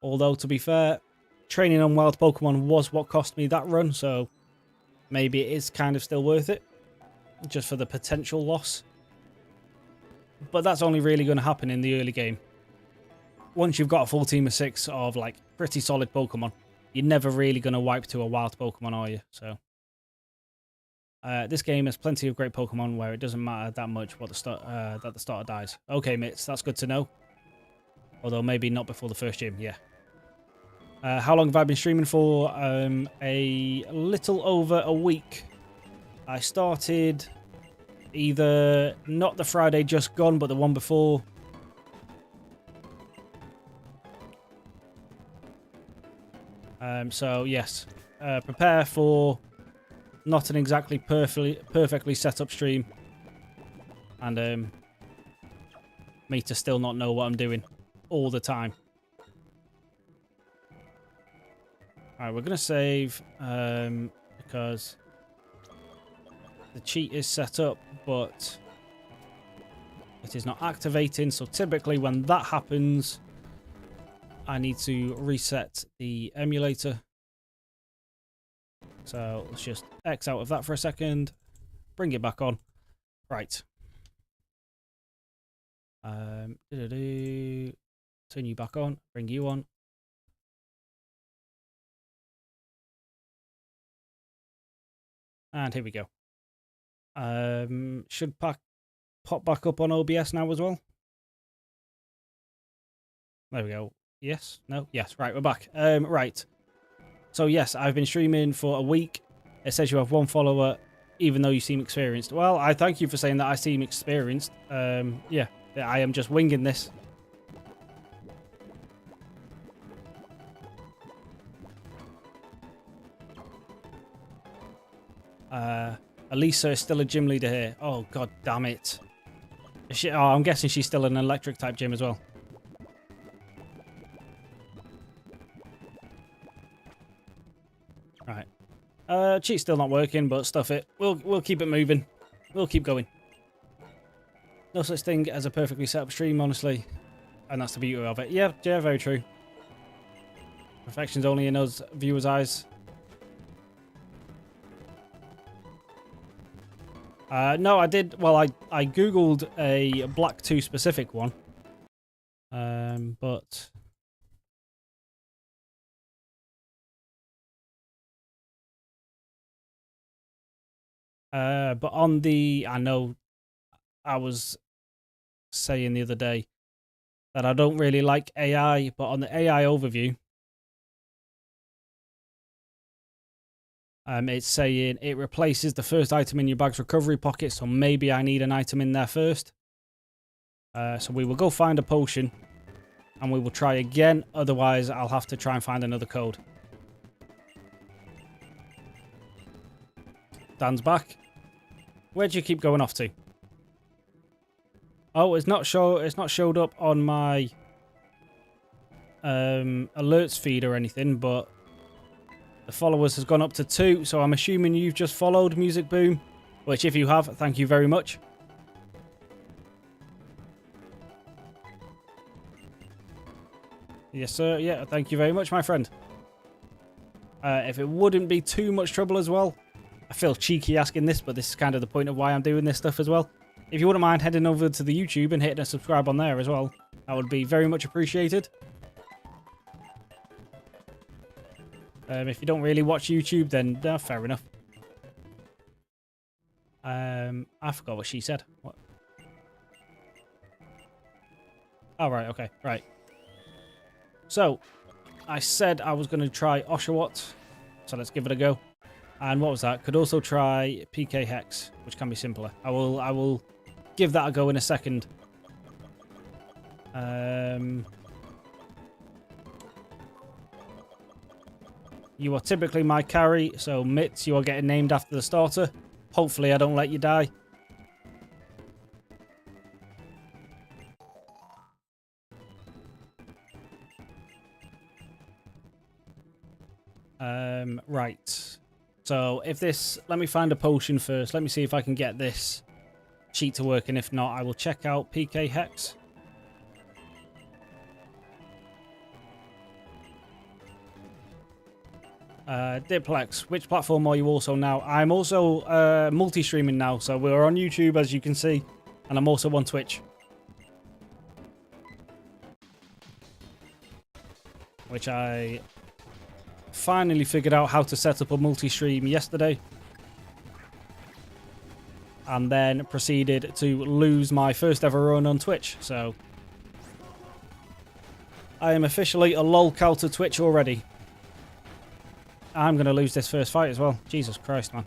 Although, to be fair, training on wild Pokemon was what cost me that run, so maybe it is kind of still worth it, just for the potential loss. But that's only really going to happen in the early game. Once you've got a full team of 6 of, like, pretty solid Pokemon, you're never really going to wipe to a wild Pokemon, are you? So, this game has plenty of great Pokemon where it doesn't matter that much what that the starter dies. Okay, mates, that's good to know. Although maybe not before the first gym, yeah. How long have I been streaming for? A little over a week. I started either not the Friday just gone, but the one before. So yes, prepare for not an exactly perfectly set up stream, and me to still not know what I'm doing all the time. All right, we're gonna save because the cheat is set up, but it is not activating. So typically, when that happens, I need to reset the emulator. So let's just X out of that for a second. Bring it back on. Right. Turn you back on. Bring you on. And here we go. Should pop back up on OBS now as well. There we go. Yes? No? Yes. Right, we're back. Right. So yes, I've been streaming for a week. It says you have 1 follower, even though you seem experienced. Well, I thank you for saying that I seem experienced. Yeah, I am just winging this. Elisa is still a gym leader here. Oh, god damn it. I'm guessing she's still an electric type gym as well. Right. Cheat's still not working, but stuff it. We'll keep it moving. We'll keep going. No such thing as a perfectly set up stream, honestly. And that's the beauty of it. Yeah, very true. Perfection's only in us viewers' eyes. No, I did. Well, I googled a Black 2 specific one. But on the, I know I was saying the other day that I don't really like AI, but on the AI overview, it's saying it replaces the first item in your bag's recovery pocket, so maybe I need an item in there first. So we will go find a potion, and we will try again, otherwise I'll have to try and find another code. Dan's back. Where'd you keep going off to? Oh, it's not showed up on my alerts feed or anything, but the followers has gone up to 2, so I'm assuming you've just followed Music Boom, which if you have, thank you very much. Yes, sir. Yeah, thank you very much, my friend. If it wouldn't be too much trouble as well, I feel cheeky asking this, but this is kind of the point of why I'm doing this stuff as well. If you wouldn't mind heading over to the YouTube and hitting a subscribe on there as well, that would be very much appreciated. If you don't really watch YouTube, then fair enough. I forgot what she said. What? Oh, right, okay, right. So, I said I was going to try Oshawott, so let's give it a go. And what was that? Could also try PK Hex, which can be simpler. I will give that a go in a second. You are typically my carry, so Mitz, you are getting named after the starter. Hopefully I don't let you die. Right. So if this... Let me find a potion first. Let me see if I can get this cheat to work. And if not, I will check out PK Hex. Diplex, which platform are you also now? I'm also multi-streaming now. So we're on YouTube, as you can see. And I'm also on Twitch. Which I finally figured out how to set up a multi-stream yesterday. And then proceeded to lose my first ever run on Twitch. So I am officially a lolcow to Twitch already. I'm going to lose this first fight as well. Jesus Christ, man.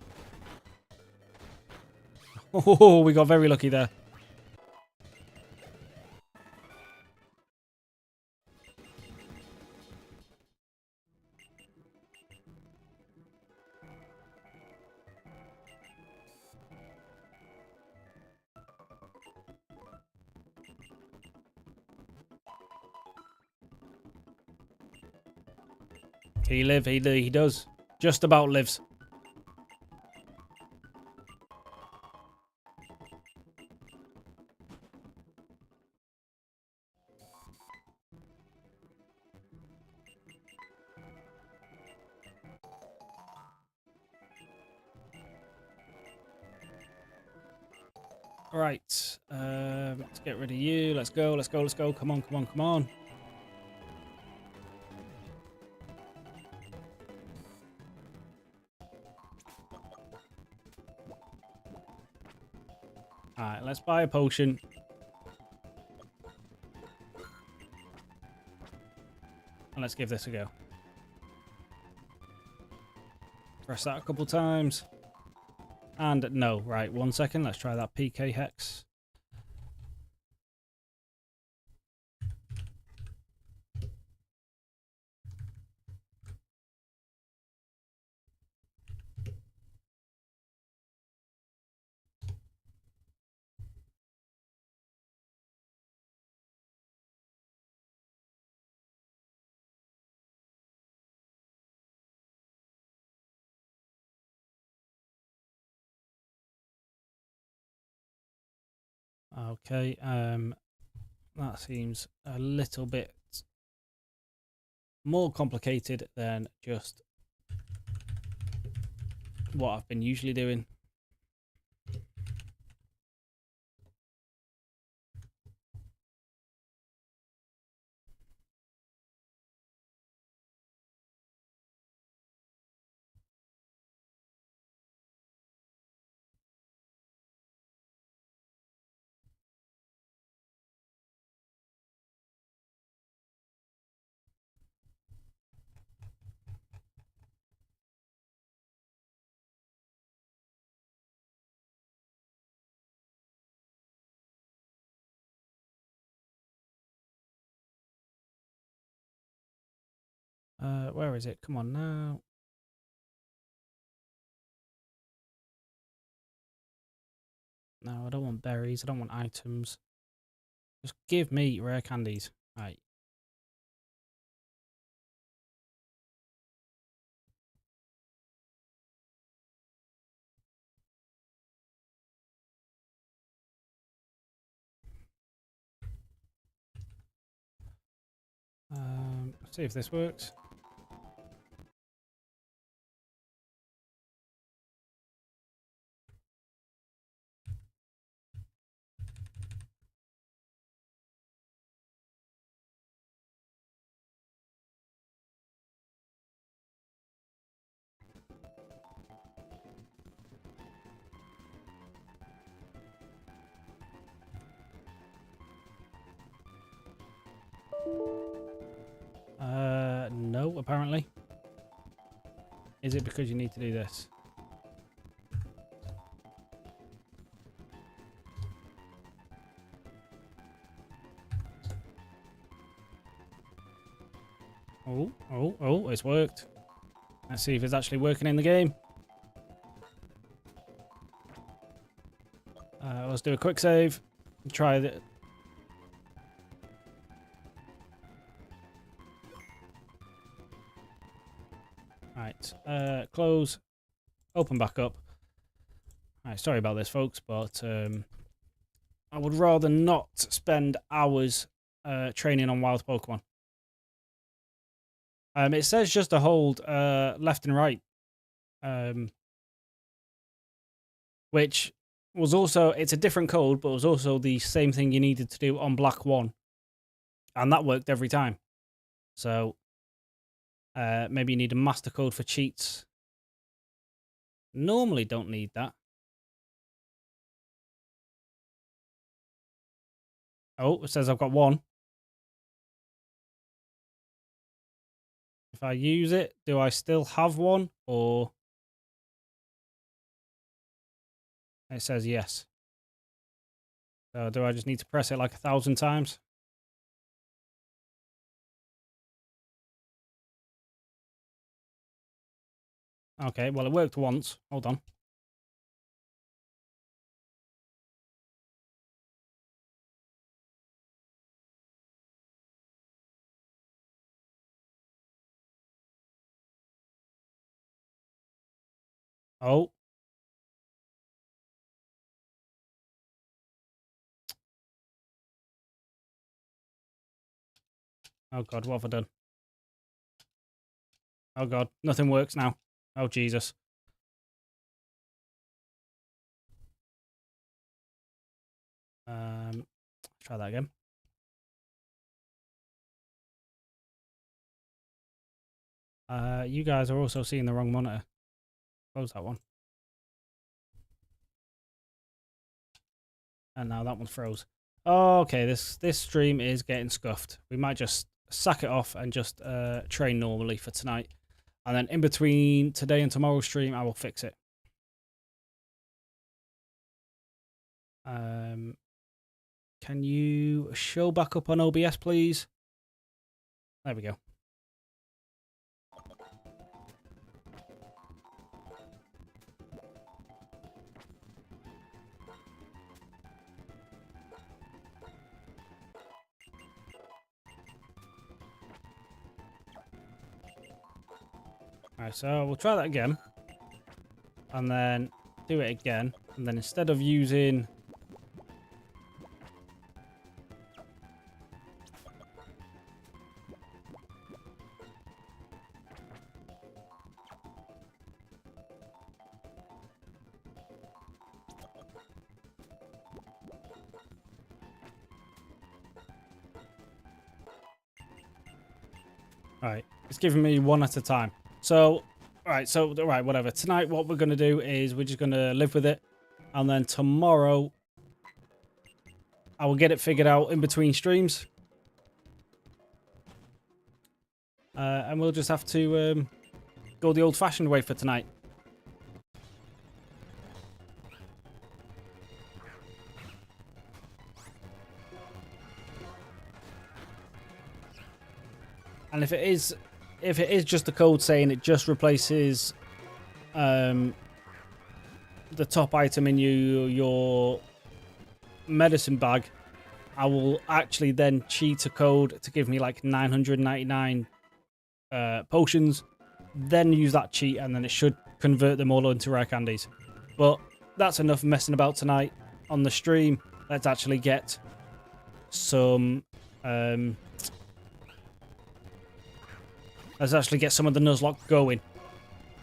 Oh, we got very lucky there. He does. Just about lives. Right. Let's get rid of you. Let's go, let's go, let's go. Come on, come on, come on. Alright, let's buy a potion. And let's give this a go. Press that a couple times. And no, right, 1 second. Let's try that PK Hex. Okay, that seems a little bit more complicated than just what I've been usually doing. Where is it? Come on now. No, I don't want berries. I don't want items. Just give me rare candies. Right. Let's see if this works. No, apparently. Is it because you need to do this? Oh, it's worked. Let's see if it's actually working in the game. Let's do a quick save. Try it. Right. Right. Close. Open back up. Right, sorry about this, folks, but I would rather not spend hours training on wild Pokemon. It says just to hold left and right, which was also, it's a different code, but it was also the same thing you needed to do on Black 1. And that worked every time. So maybe you need a master code for cheats. Normally don't need that. Oh, it says I've got one. If I use it, do I still have one? Or it says yes. So do I just need to press it like 1,000 times? Okay, well, it worked once. Hold on. Oh. Oh, God, what have I done? Oh, God, nothing works now. Oh, Jesus. Try that again. You guys are also seeing the wrong monitor. Close that one. And now that one froze. Oh, okay, this stream is getting scuffed. We might just sack it off and just train normally for tonight. And then in between today and tomorrow's stream, I will fix it. Can you show back up on OBS, please? There we go. Alright, so we'll try that again. And then do it again. And then instead of using... Alright, it's giving me one at a time. So, alright, whatever. Tonight, what we're going to do is we're just going to live with it. And then tomorrow, I will get it figured out in between streams. And we'll just have to go the old-fashioned way for tonight. And if it is just a code saying it just replaces the top item in your medicine bag, I will actually then cheat a code to give me like 999 potions, then use that cheat, and then it should convert them all into rare candies. But that's enough messing about tonight on the stream. Let's actually get some let's actually get some of the Nuzlocke going.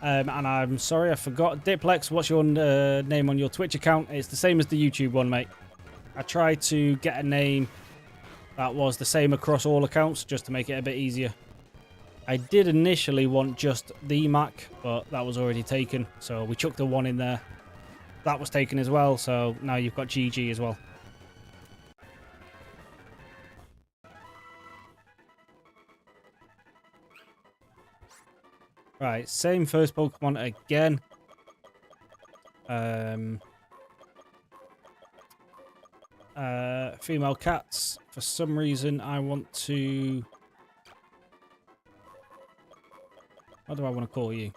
And I'm sorry, I forgot. Diplex, what's your name on your Twitch account? It's the same as the YouTube one, mate. I tried to get a name that was the same across all accounts just to make it a bit easier. I did initially want just the Mac, but that was already taken. So we chucked the one in there. That was taken as well, so now you've got GG as well. Right, same first Pokemon again. Female cats. For some reason, I want to... What do I want to call you?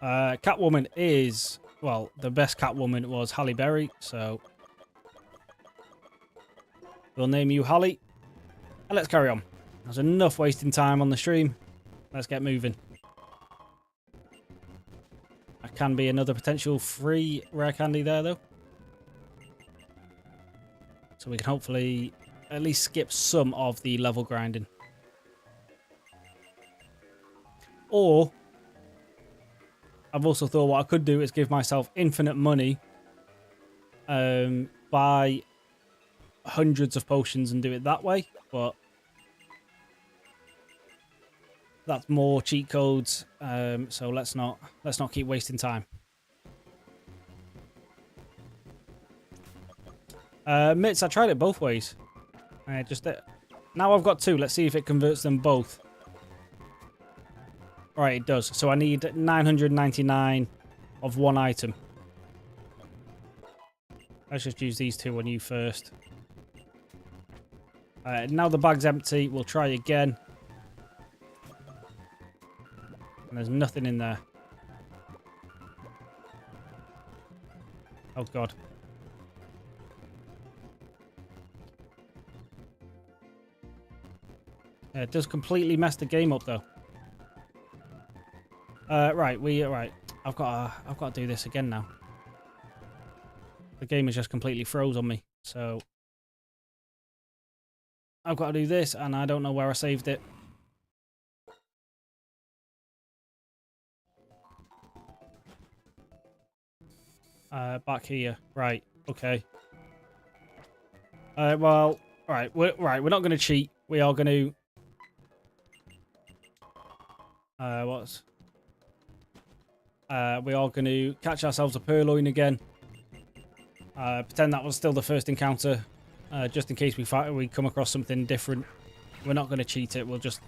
Catwoman is... Well, the best Catwoman was Halle Berry, so... We'll name you Halle. And let's carry on. There's enough wasting time on the stream. Let's get moving. That can be another potential free rare candy there, though. So we can hopefully at least skip some of the level grinding. Or, I've also thought what I could do is give myself infinite money. Buy hundreds of potions and do it that way. But that's more cheat codes. So let's not keep wasting time. Mitts, I tried it both ways. Now I've got 2. Let's see if it converts them both. Right, it does. So I need 999 of one item. Let's just use these 2 on you first. Now the bag's empty. We'll try again. And there's nothing in there. Oh, God. It does completely mess the game up, though. Right. I've got to do this again now. The game is just completely froze on me, so I've got to do this, and I don't know where I saved it. Back here. Right. Okay. Well. Right. We're not going to cheat. We are going to. We are going to catch ourselves a purloin again. Pretend that was still the first encounter, just in case we come across something different. We're not going to cheat it. We'll just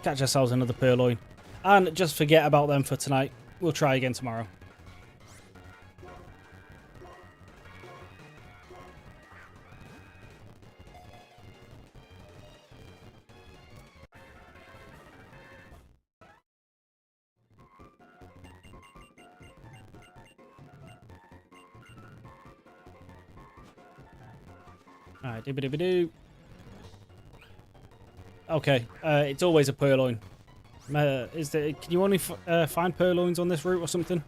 catch ourselves another purloin, and just forget about them for tonight. We'll try again tomorrow. Alright, dibby-dibby-doo. Okay, it's always a purloin. Can you only find purloins on this route or something?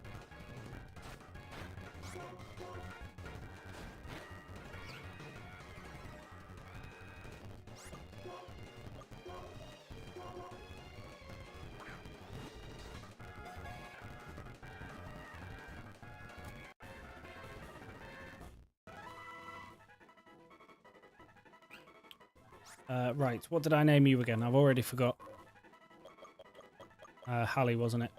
Right, what did I name you again? I've already forgot. Hallie, wasn't it?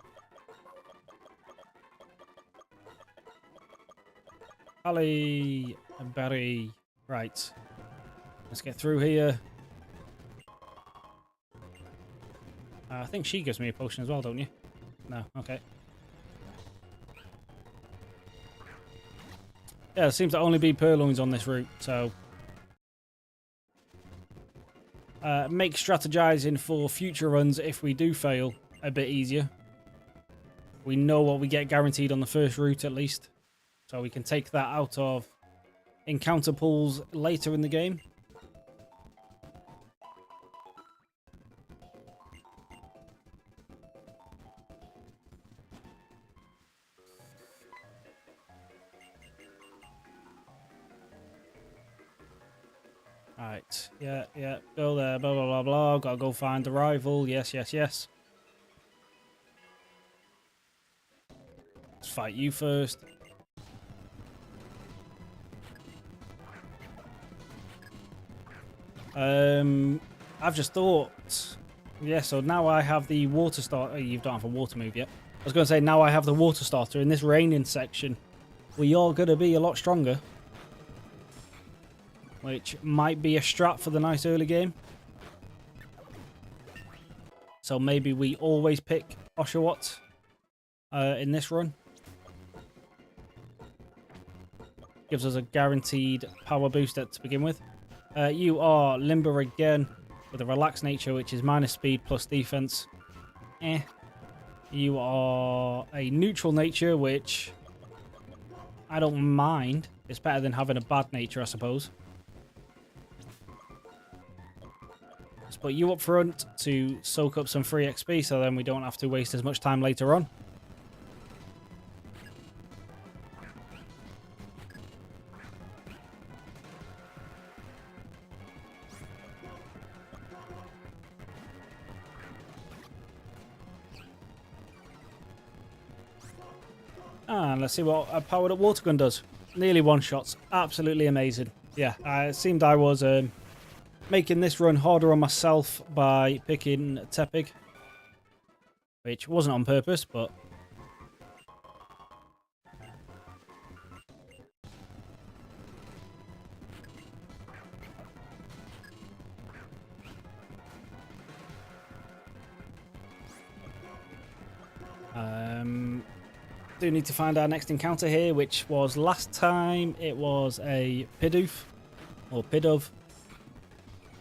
Hallie Berry. Right. Let's get through here. I think she gives me a potion as well, don't you? No, okay. Yeah, there seems to only be purloins on this route, so... make strategizing for future runs, if we do fail, a bit easier. We know what we get guaranteed on the first route at least. So we can take that out of encounter pools later in the game. Right, yeah, go there, blah, blah, blah, blah. Gotta go find the rival. Yes. Let's fight you first. I've just thought, yeah, so now I have the water starter. You don't have a water move yet. I was going to say, now I have the water starter in this raining section. We are going to be a lot stronger. Which might be a strat for the nice early game. So maybe we always pick Oshawott in this run. Gives us a guaranteed power boost to begin with. You are Limber again with a relaxed nature, which is minus speed plus defense. You are a neutral nature, which I don't mind. It's better than having a bad nature, I suppose. put you up front to soak up some free XP so then we don't have to waste as much time later on. And let's see what a powered up water gun does. Nearly one shots. Absolutely amazing. Yeah, it seemed I was making this run harder on myself by picking Tepig, which wasn't on purpose, but do need to find our next encounter here, which was last time it was a Pidoof or Pidove.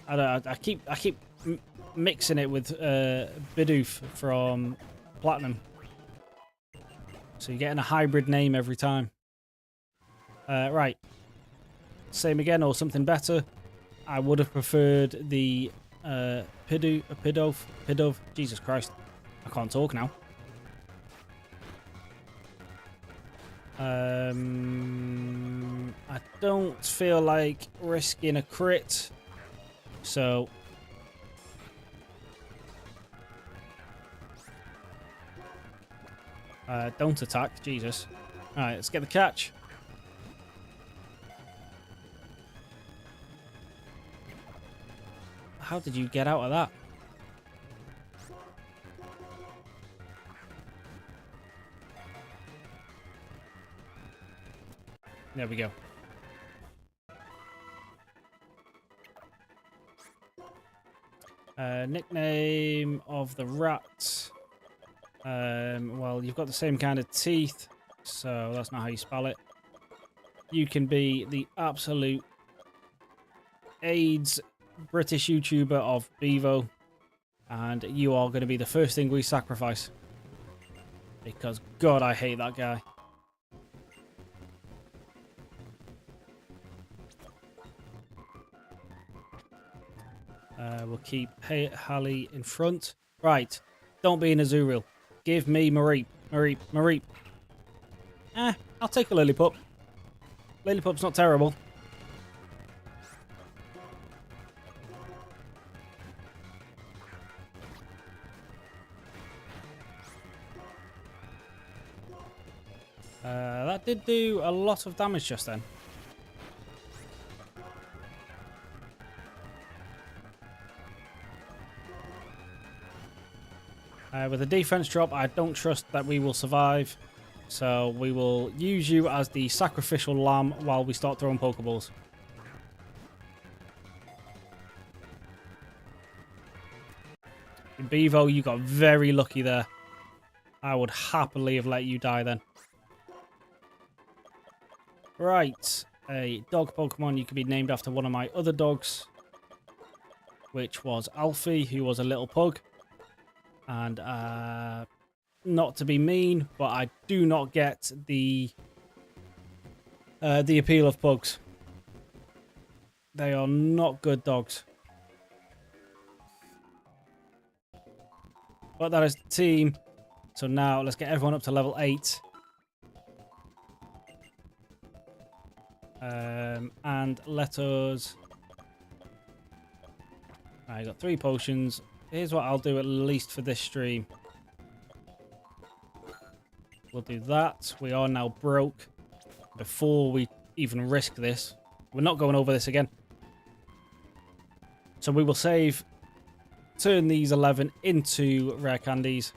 I keep mixing it with Bidoof from Platinum, so you're getting a hybrid name every time. Right, same again or something better. I would have preferred the Pidove. Jesus Christ, I can't talk now. I don't feel like risking a crit, so don't attack, Jesus. Alright, let's get the catch. How did you get out of that? There we go. Nickname of the rat. Well, you've got the same kind of teeth, so that's not how you spell it. You can be the absolute AIDS British YouTuber of Bevo, and you are going to be the first thing we sacrifice. Because, God, I hate that guy. We'll keep Hallie in front. Right. Don't be an Azurill. Give me Mareep. Mareep. I'll take a Lillipup. Lillipup's not terrible. That did do a lot of damage just then. With a defense drop, I don't trust that we will survive. So we will use you as the sacrificial lamb while we start throwing Pokeballs. In Bevo, you got very lucky there. I would happily have let you die then. Right. A dog Pokemon. You could be named after one of my other dogs, which was Alfie, who was a little pug. And not to be mean, but I do not get the appeal of pugs. They are not good dogs. But that is the team. So now let's get everyone up to level 8. And let us... I got 3 potions. Here's what I'll do at least for this stream. We'll do that. We are now broke. Before we even risk this, we're not going over this again. So we will save, turn these 11 into rare candies.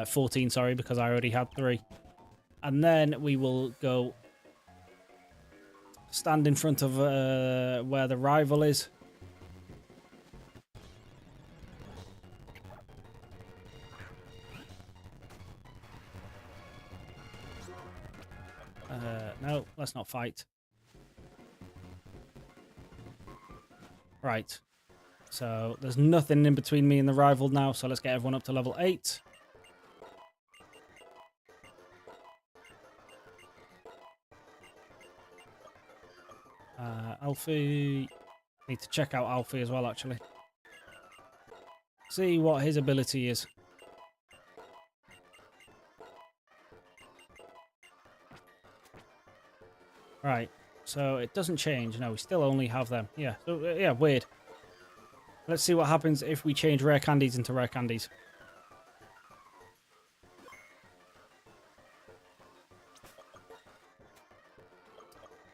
14, sorry, because I already had 3. And then we will go stand in front of where the rival is. No, let's not fight. Right. So there's nothing in between me and the rival now, so let's get everyone up to level 8. Alfie. Need to check out Alfie as well, actually. See what his ability is. Right, so it doesn't change. No, we still only have them. Yeah, so, yeah, weird. Let's see what happens if we change rare candies into rare candies.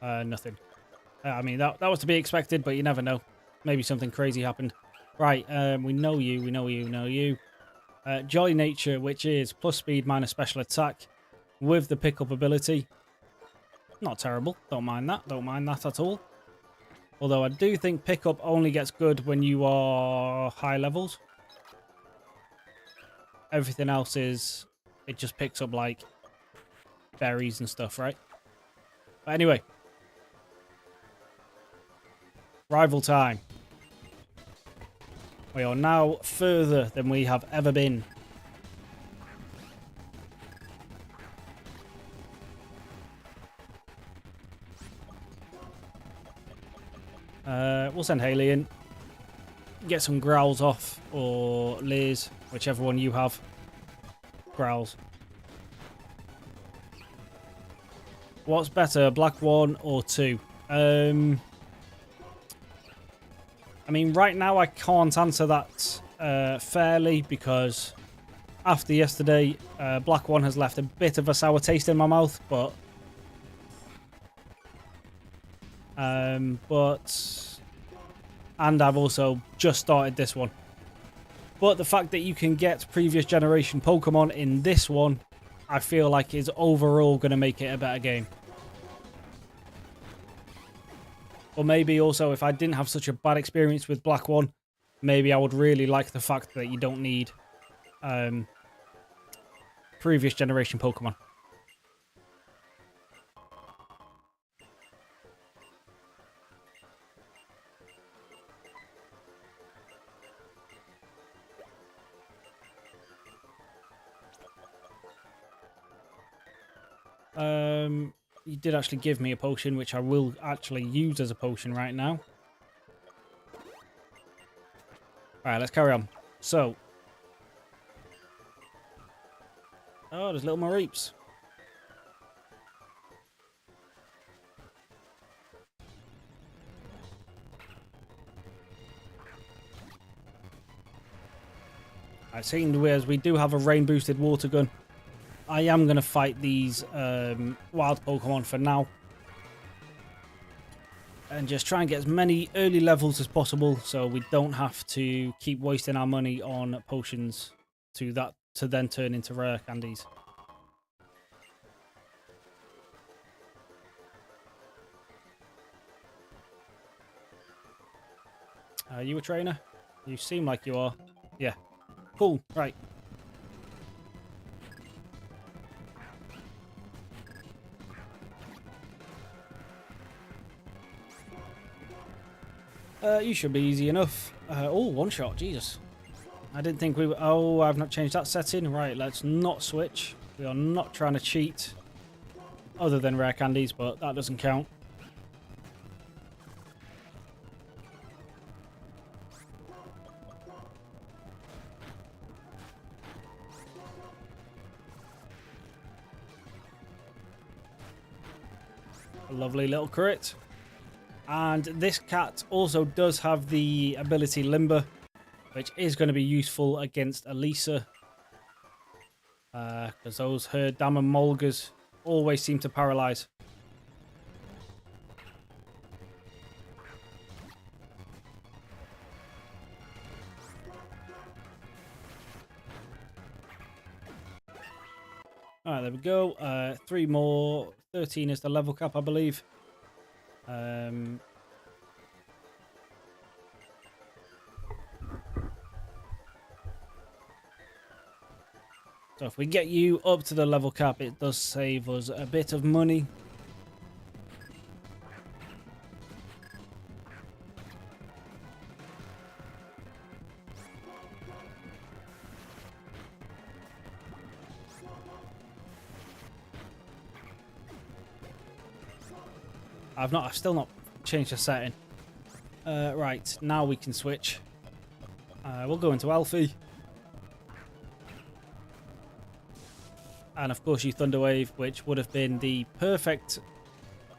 Nothing. I mean, that was to be expected, but you never know. Maybe something crazy happened. Right, we know you, we know you, we know you. Jolly Nature, which is plus speed minus special attack with the pickup ability. Not terrible. Don't mind that. Don't mind that at all. Although I do think pickup only gets good when you are high levels. Everything else is... It just picks up, like, berries and stuff, right? But anyway. Rival time. We are now further than we have ever been. We'll send Haley in. Get some growls off, or Liz, whichever one you have. Growls. What's better, black 1 or 2? I mean, right now I can't answer that fairly because after yesterday, black 1 has left a bit of a sour taste in my mouth, but and I've also just started this one. But the fact that you can get previous generation Pokemon in this one, I feel like is overall going to make it a better game. Or maybe also if I didn't have such a bad experience with Black 1, maybe I would really like the fact that you don't need previous generation Pokemon. You did actually give me a potion, which I will actually use as a potion right now. Alright, let's carry on. So. Oh, there's little Mareeps. It seems as we do have a rain boosted water gun. I am going to fight these wild Pokemon for now. And just try and get as many early levels as possible so we don't have to keep wasting our money on potions to then turn into rare candies. Are you a trainer? You seem like you are. Yeah. Cool. Right. You should be easy enough. Oh, one shot. Jesus. I didn't think we were... Oh, I've not changed that setting. Right, let's not switch. We are not trying to cheat. Other than rare candies, but that doesn't count. A lovely little crit. And this cat also does have the ability Limber, which is going to be useful against Elisa. Because those Herdam and Molgers always seem to paralyze. Alright, there we go. 3 more. 13 is the level cap, I believe. So if we get you up to the level cap, it does save us a bit of money. I've still not changed the setting. Right, now we can switch. We'll go into Alfie. And of course you Thunder Wave, which would have been the perfect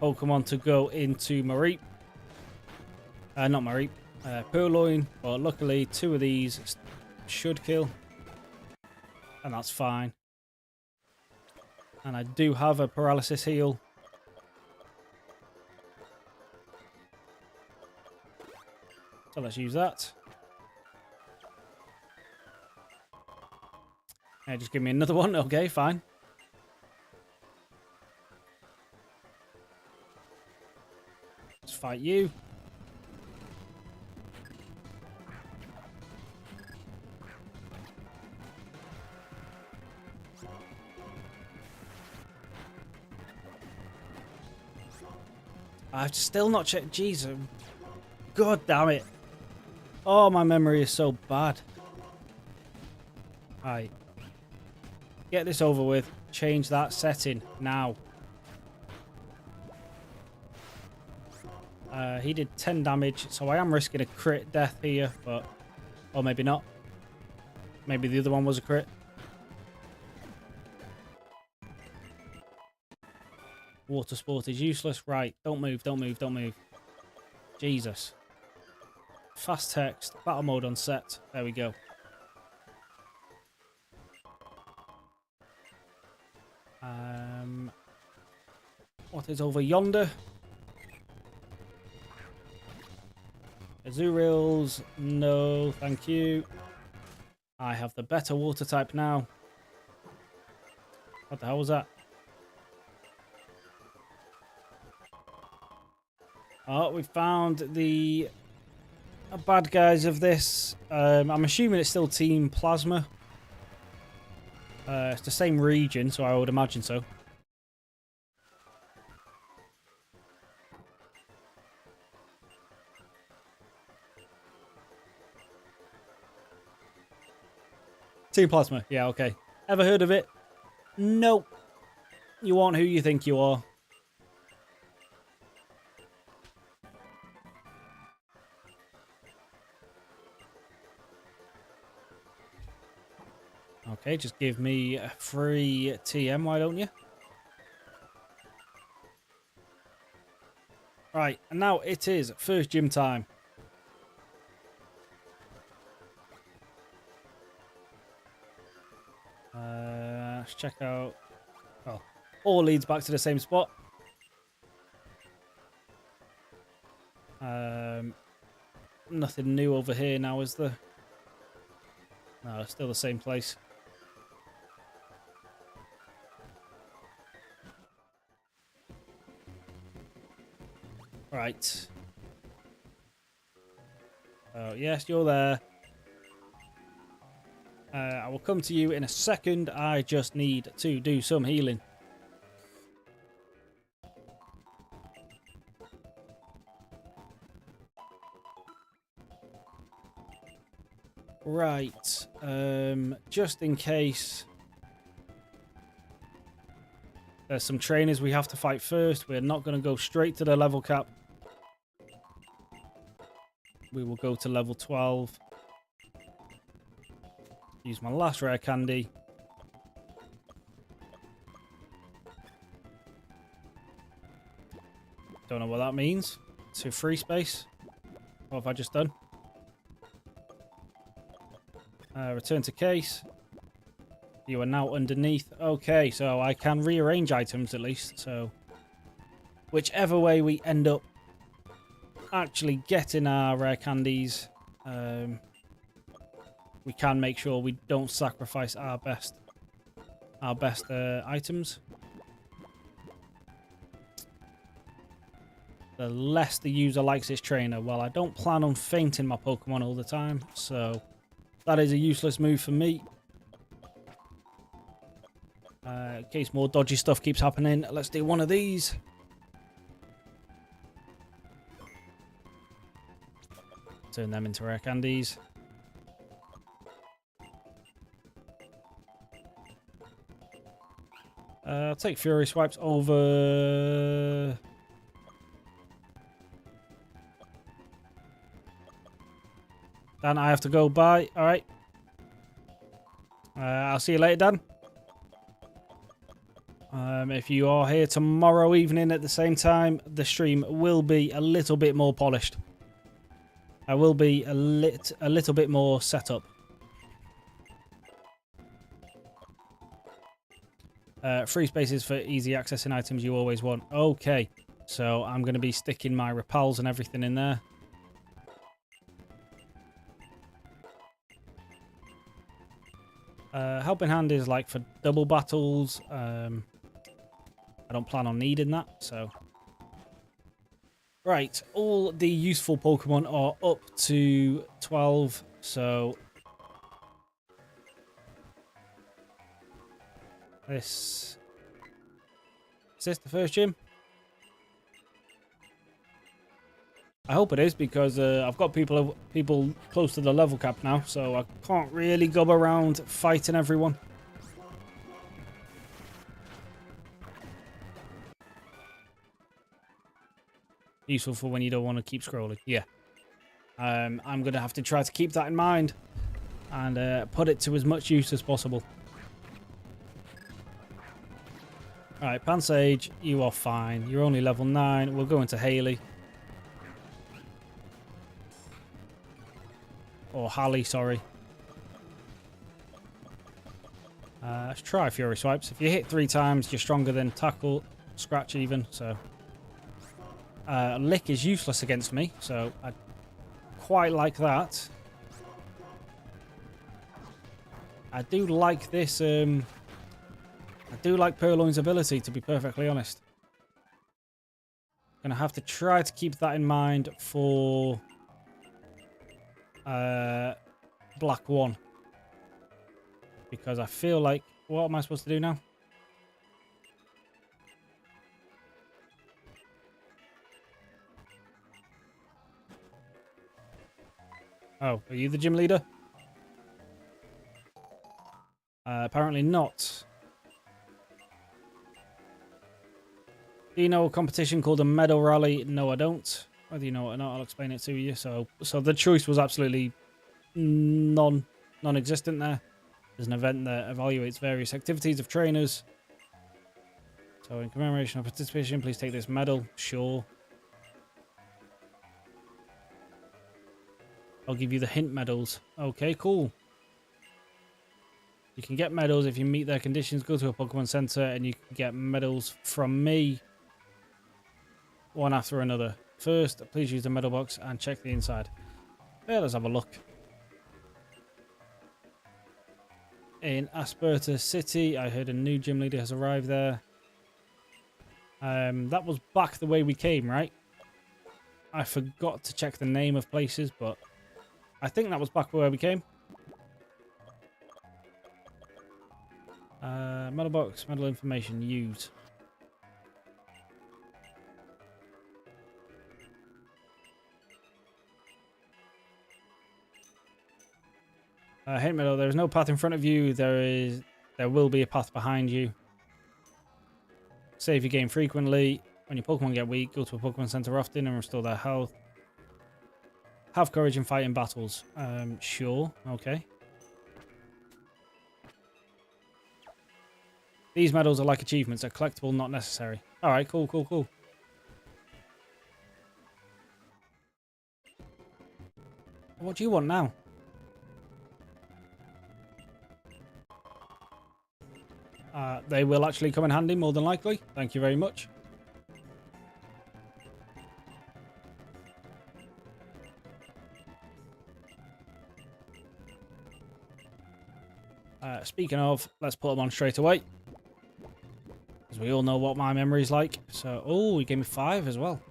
Pokemon to go into Mareep. Not Mareep, Purloin. But luckily 2 of these should kill. And that's fine. And I do have a paralysis heal. So let's use that. Yeah, just give me another one. Okay, fine. Let's fight you. I've still not checked. Jesus. God damn it. Oh, my memory is so bad. Right. Get this over with. Change that setting now. He did 10 damage, so I am risking a crit death here, but... Or maybe not. Maybe the other one was a crit. Water sport is useless. Right, don't move, don't move, don't move. Jesus. Fast text, battle mode on set. There we go. What is over yonder? Azuriels, no, thank you. I have the better water type now. What the hell was that? Oh, we found the bad guys of this. I'm assuming it's still Team Plasma. It's the same region, so I would imagine so. Team Plasma, yeah, okay. Ever heard of it? Nope. You aren't who you think you are. Okay, just give me a free TM, why don't you? Right, and now it is first gym time. Let's check out... Oh, all leads back to the same spot. Nothing new over here now, is there? No, it's still the same place. Right. Oh, yes, you're there. I will come to you in a second. I just need to do some healing. Right. Just in case there's some trainers we have to fight first, we're not going to go straight to the level cap. We will go to level 12. Use my last rare candy. Don't know what that means. To free space. What have I just done? Return to case. You are now underneath. Okay, so I can rearrange items at least. So whichever way we end up actually getting our rare candies, we can make sure we don't sacrifice our best items. The less the user likes its trainer. Well, I don't plan on fainting my Pokemon all the time, so that is a useless move for me. In case more dodgy stuff keeps happening, let's do one of these. Turn them into rare candies. I'll take Fury Swipes over... Dan, I have to go. Bye. All right. I'll see you later, Dan. If you are here tomorrow evening at the same time, the stream will be a little bit more polished. I will be a little bit more set up. Free spaces for easy accessing items you always want. Okay, so I'm going to be sticking my repels and everything in there. Helping hand is like for double battles. I don't plan on needing that, so... Right, all the useful Pokemon are up to 12, so... Is this the first gym? I hope it is, because I've got people close to the level cap now, so I can't really go around fighting everyone. Useful for when you don't want to keep scrolling. Yeah. I'm going to have to try to keep that in mind and put it to as much use as possible. Alright, Pansage, you are fine. You're only level 9. We'll go into Haley. Or Hallie, sorry. Let's try Fury Swipes. If you hit 3 times, you're stronger than Tackle, Scratch even, so... Lick is useless against me, so I quite like that. I do like this, I do like Purloin's ability, to be perfectly honest. Gonna have to try to keep that in mind for Black 1. Because I feel like... What am I supposed to do now? Oh, are you the gym leader? Apparently not. Do you know a competition called a medal rally? No, I don't. Whether you know it or not, I'll explain it to you. So the choice was absolutely non-existent there. There's an event that evaluates various activities of trainers. So in commemoration of participation, please take this medal. Sure. I'll give you the hint medals. Okay, cool. You can get medals if you meet their conditions. Go to a Pokemon Center and you can get medals from me. One after another. First, please use the medal box and check the inside. Yeah, let's have a look. In Asperta City, I heard a new gym leader has arrived there. That was back the way we came, right? I forgot to check the name of places, but I think that was back where we came. Medal box, medal information, use. Hint medal, there is no path in front of you. There will be a path behind you. Save your game frequently. When your Pokemon get weak, go to a Pokemon Center often and restore their health. Have courage in fighting battles. Sure. Okay. These medals are like achievements. They're collectible, not necessary. Alright, cool, cool, cool. What do you want now? They will actually come in handy, more than likely. Thank you very much. Speaking of, let's put them on straight away. Because we all know what my memory's like. So, oh, he gave me 5 as well.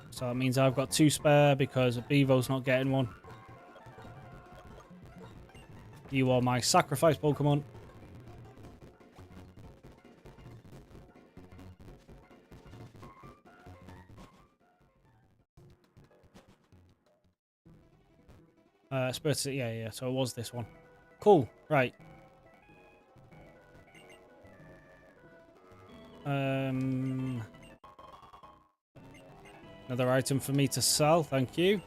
So that means I've got 2 spare because Bevo's not getting one. You are my sacrifice Pokemon. Yeah, so it was this one. Cool, right. Another item for me to sell, thank you.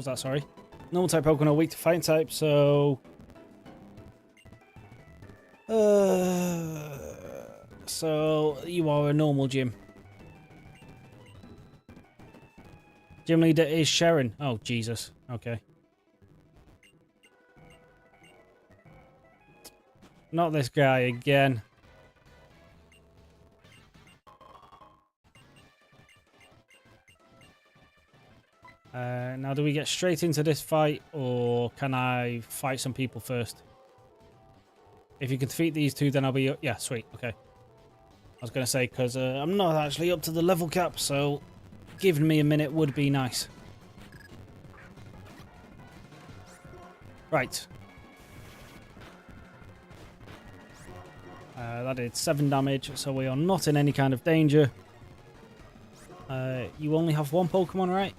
was that? Sorry. Normal type Pokemon are weak to fighting type, so... So, you are a normal gym. Gym leader is Sharon. Oh, Jesus. Okay. Not this guy again. Now, do we get straight into this fight, or can I fight some people first? If you can defeat these two, then I'll be... Yeah, sweet. Okay. I was going to say, because I'm not actually up to the level cap, so giving me a minute would be nice. Right. That did 7 damage, so we are not in any kind of danger. You only have one Pokemon, right?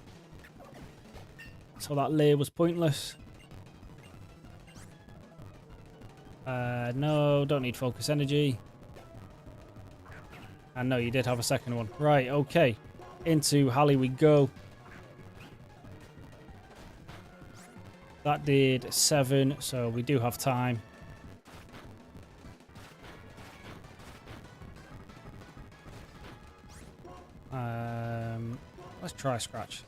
So that layer was pointless. No, don't need focus energy. And no, you did have a second one. Right, okay. Into Hallie we go. That did 7, so we do have time. Let's try Scratch.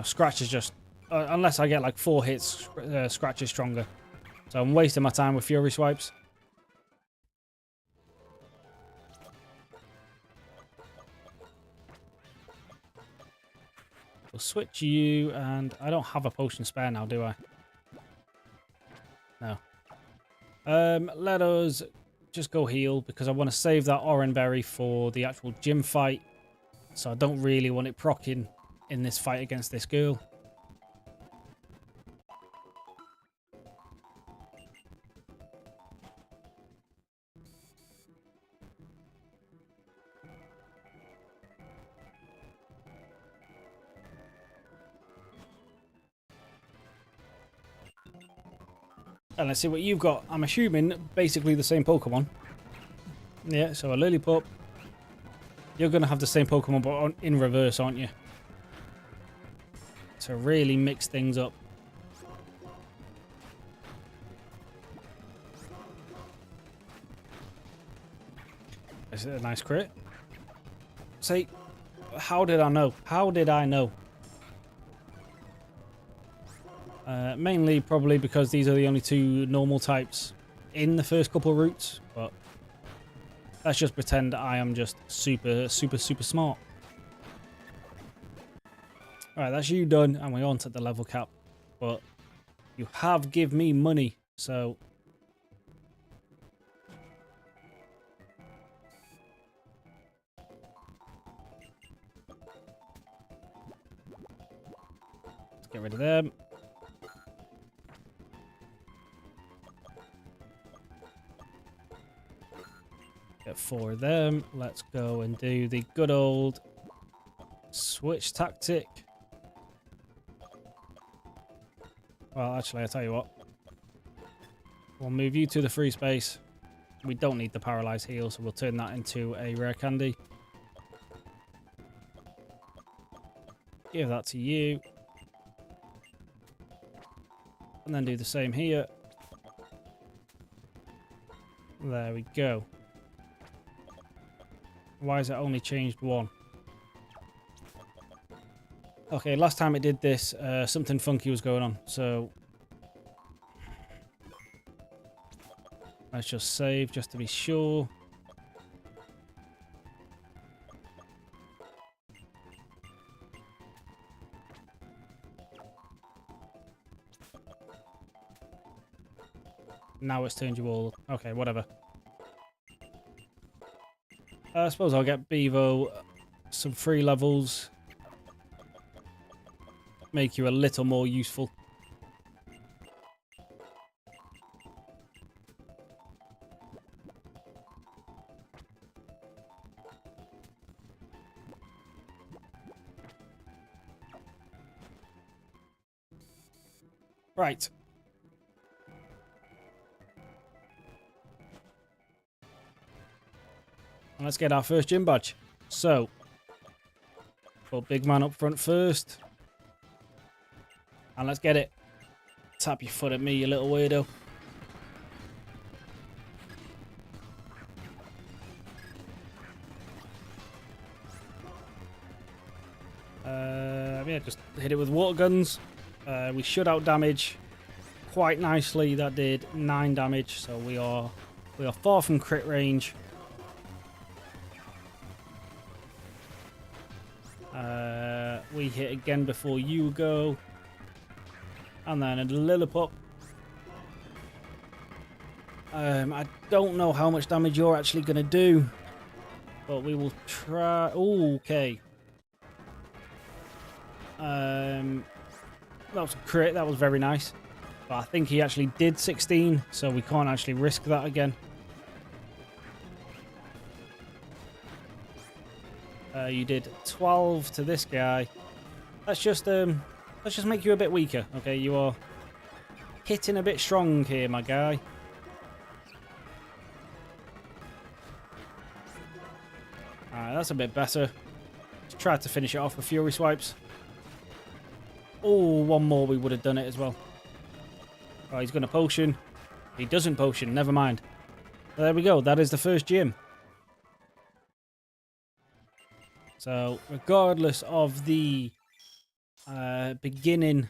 Scratch is just... unless I get like 4 hits, Scratch is stronger. So I'm wasting my time with Fury Swipes. We'll switch you, and I don't have a potion spare now, do I? No. Let us just go heal, because I want to save that Oran Berry for the actual gym fight. So I don't really want it proccing in this fight against this girl. And let's see what you've got. I'm assuming basically the same Pokemon. Yeah, so a Lillipup. You're going to have the same Pokemon but in reverse, aren't you? To really mix things up. Is it a nice crit? See, how did I know? How did I know? Mainly probably because these are the only 2 normal types in the first couple routes, but let's just pretend I am just super smart. Alright, that's you done, and we're on to the level cap, but you have give me money, so... Let's get rid of them. Get 4 of them. Let's go and do the good old switch tactic. Well, actually, I'll tell you what. We'll move you to the free space. We don't need the paralyzed heal, so we'll turn that into a rare candy. Give that to you. And then do the same here. There we go. Why has it only changed 1? Okay, last time it did this, something funky was going on, so... Let's just save, just to be sure. Now it's turned you all... Okay, whatever. I suppose I'll get Bevo some free levels. Make you a little more useful. Right. And let's get our first gym badge. So, put big man up front first. And let's get it. Tap your foot at me, you little weirdo. Yeah, just hit it with water guns. We should out damage quite nicely. That did 9 damage, so we are far from crit range. We hit again before you go, and then a Lilliput. I don't know how much damage you're actually going to do, but we will try. Ooh, okay. That was a crit. That was very nice. But I think he actually did 16, so we can't actually risk that again. You did 12 to this guy. Let's just make you a bit weaker. Okay, you are hitting a bit strong here, my guy. Alright, that's a bit better. Let's try to finish it off with Fury Swipes. Oh, one more we would have done it as well. Oh, he's going to potion. He doesn't potion, never mind. There we go, that is the first gym. So, regardless of the beginning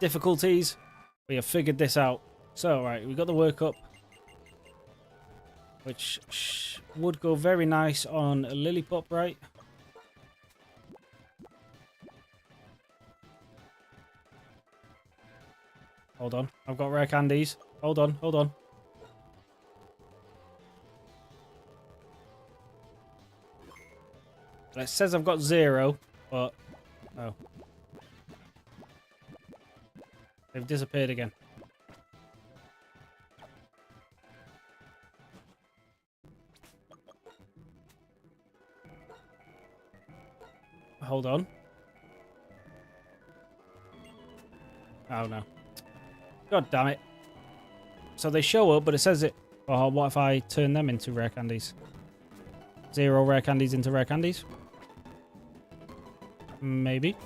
difficulties, we have figured this out. So, right, we got the workup, which would go very nice on a Lilliput, right? Hold on, I've got rare candies. Hold on, hold on. It says I've got 0, but oh, they've disappeared again. Hold on. Oh no. God damn it. So they show up, but it says it. Oh, what if I turn them into rare candies? 0 rare candies into rare candies? Maybe.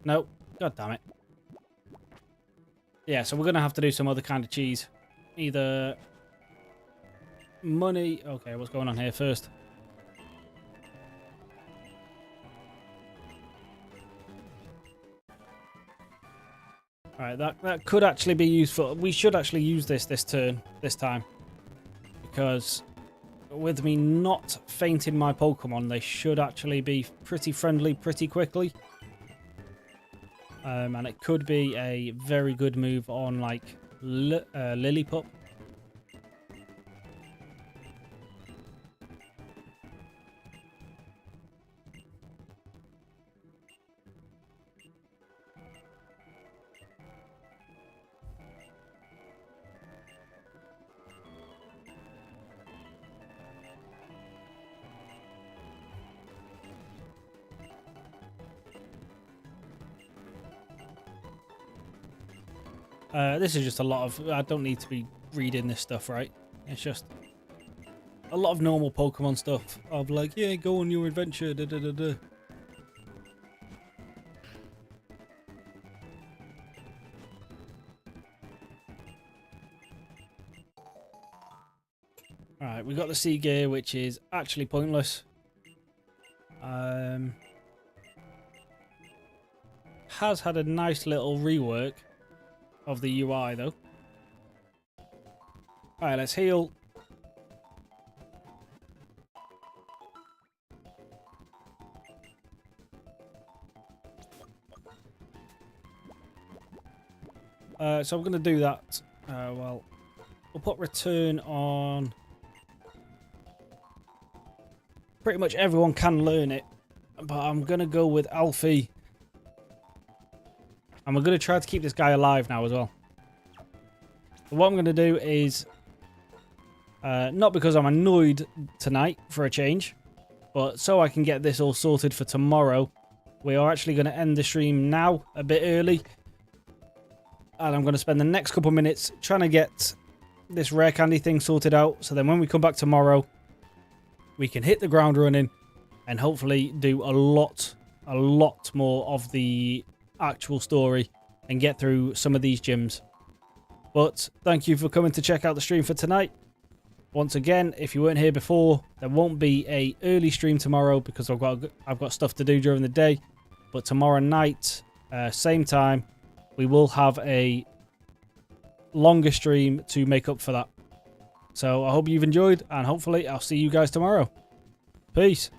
Nope. God damn it. Yeah, so we're going to have to do some other kind of cheese. Either money... Okay, what's going on here first? Alright, that could actually be useful. We should actually use this turn, this time. Because with me not fainting my Pokemon, they should actually be pretty friendly pretty quickly. And it could be a very good move on, like, Lilliput. This is just a lot of... I don't need to be reading this stuff, right? It's just a lot of normal Pokemon stuff. Of like, yeah, go on your adventure, da da da da. Alright, we got the Sea Gear, which is actually pointless. Has had a nice little rework of the UI, though. Alright, let's heal. So I'm going to do that. Well, we'll put return on. Pretty much everyone can learn it, but I'm going to go with Alfie. And we're going to try to keep this guy alive now as well. So what I'm going to do is, not because I'm annoyed tonight for a change, but so I can get this all sorted for tomorrow. we are actually going to end the stream now a bit early. And I'm going to spend the next couple minutes trying to get this rare candy thing sorted out. So then when we come back tomorrow, we can hit the ground running and hopefully do a lot more of the actual story and get through some of these gyms. But thank you for coming to check out the stream for tonight. Once again, if you weren't here before, there won't be a early stream tomorrow because I've got stuff to do during the day. But tomorrow night, same time, we will have a longer stream to make up for that. So I hope you've enjoyed, and hopefully I'll see you guys tomorrow. Peace.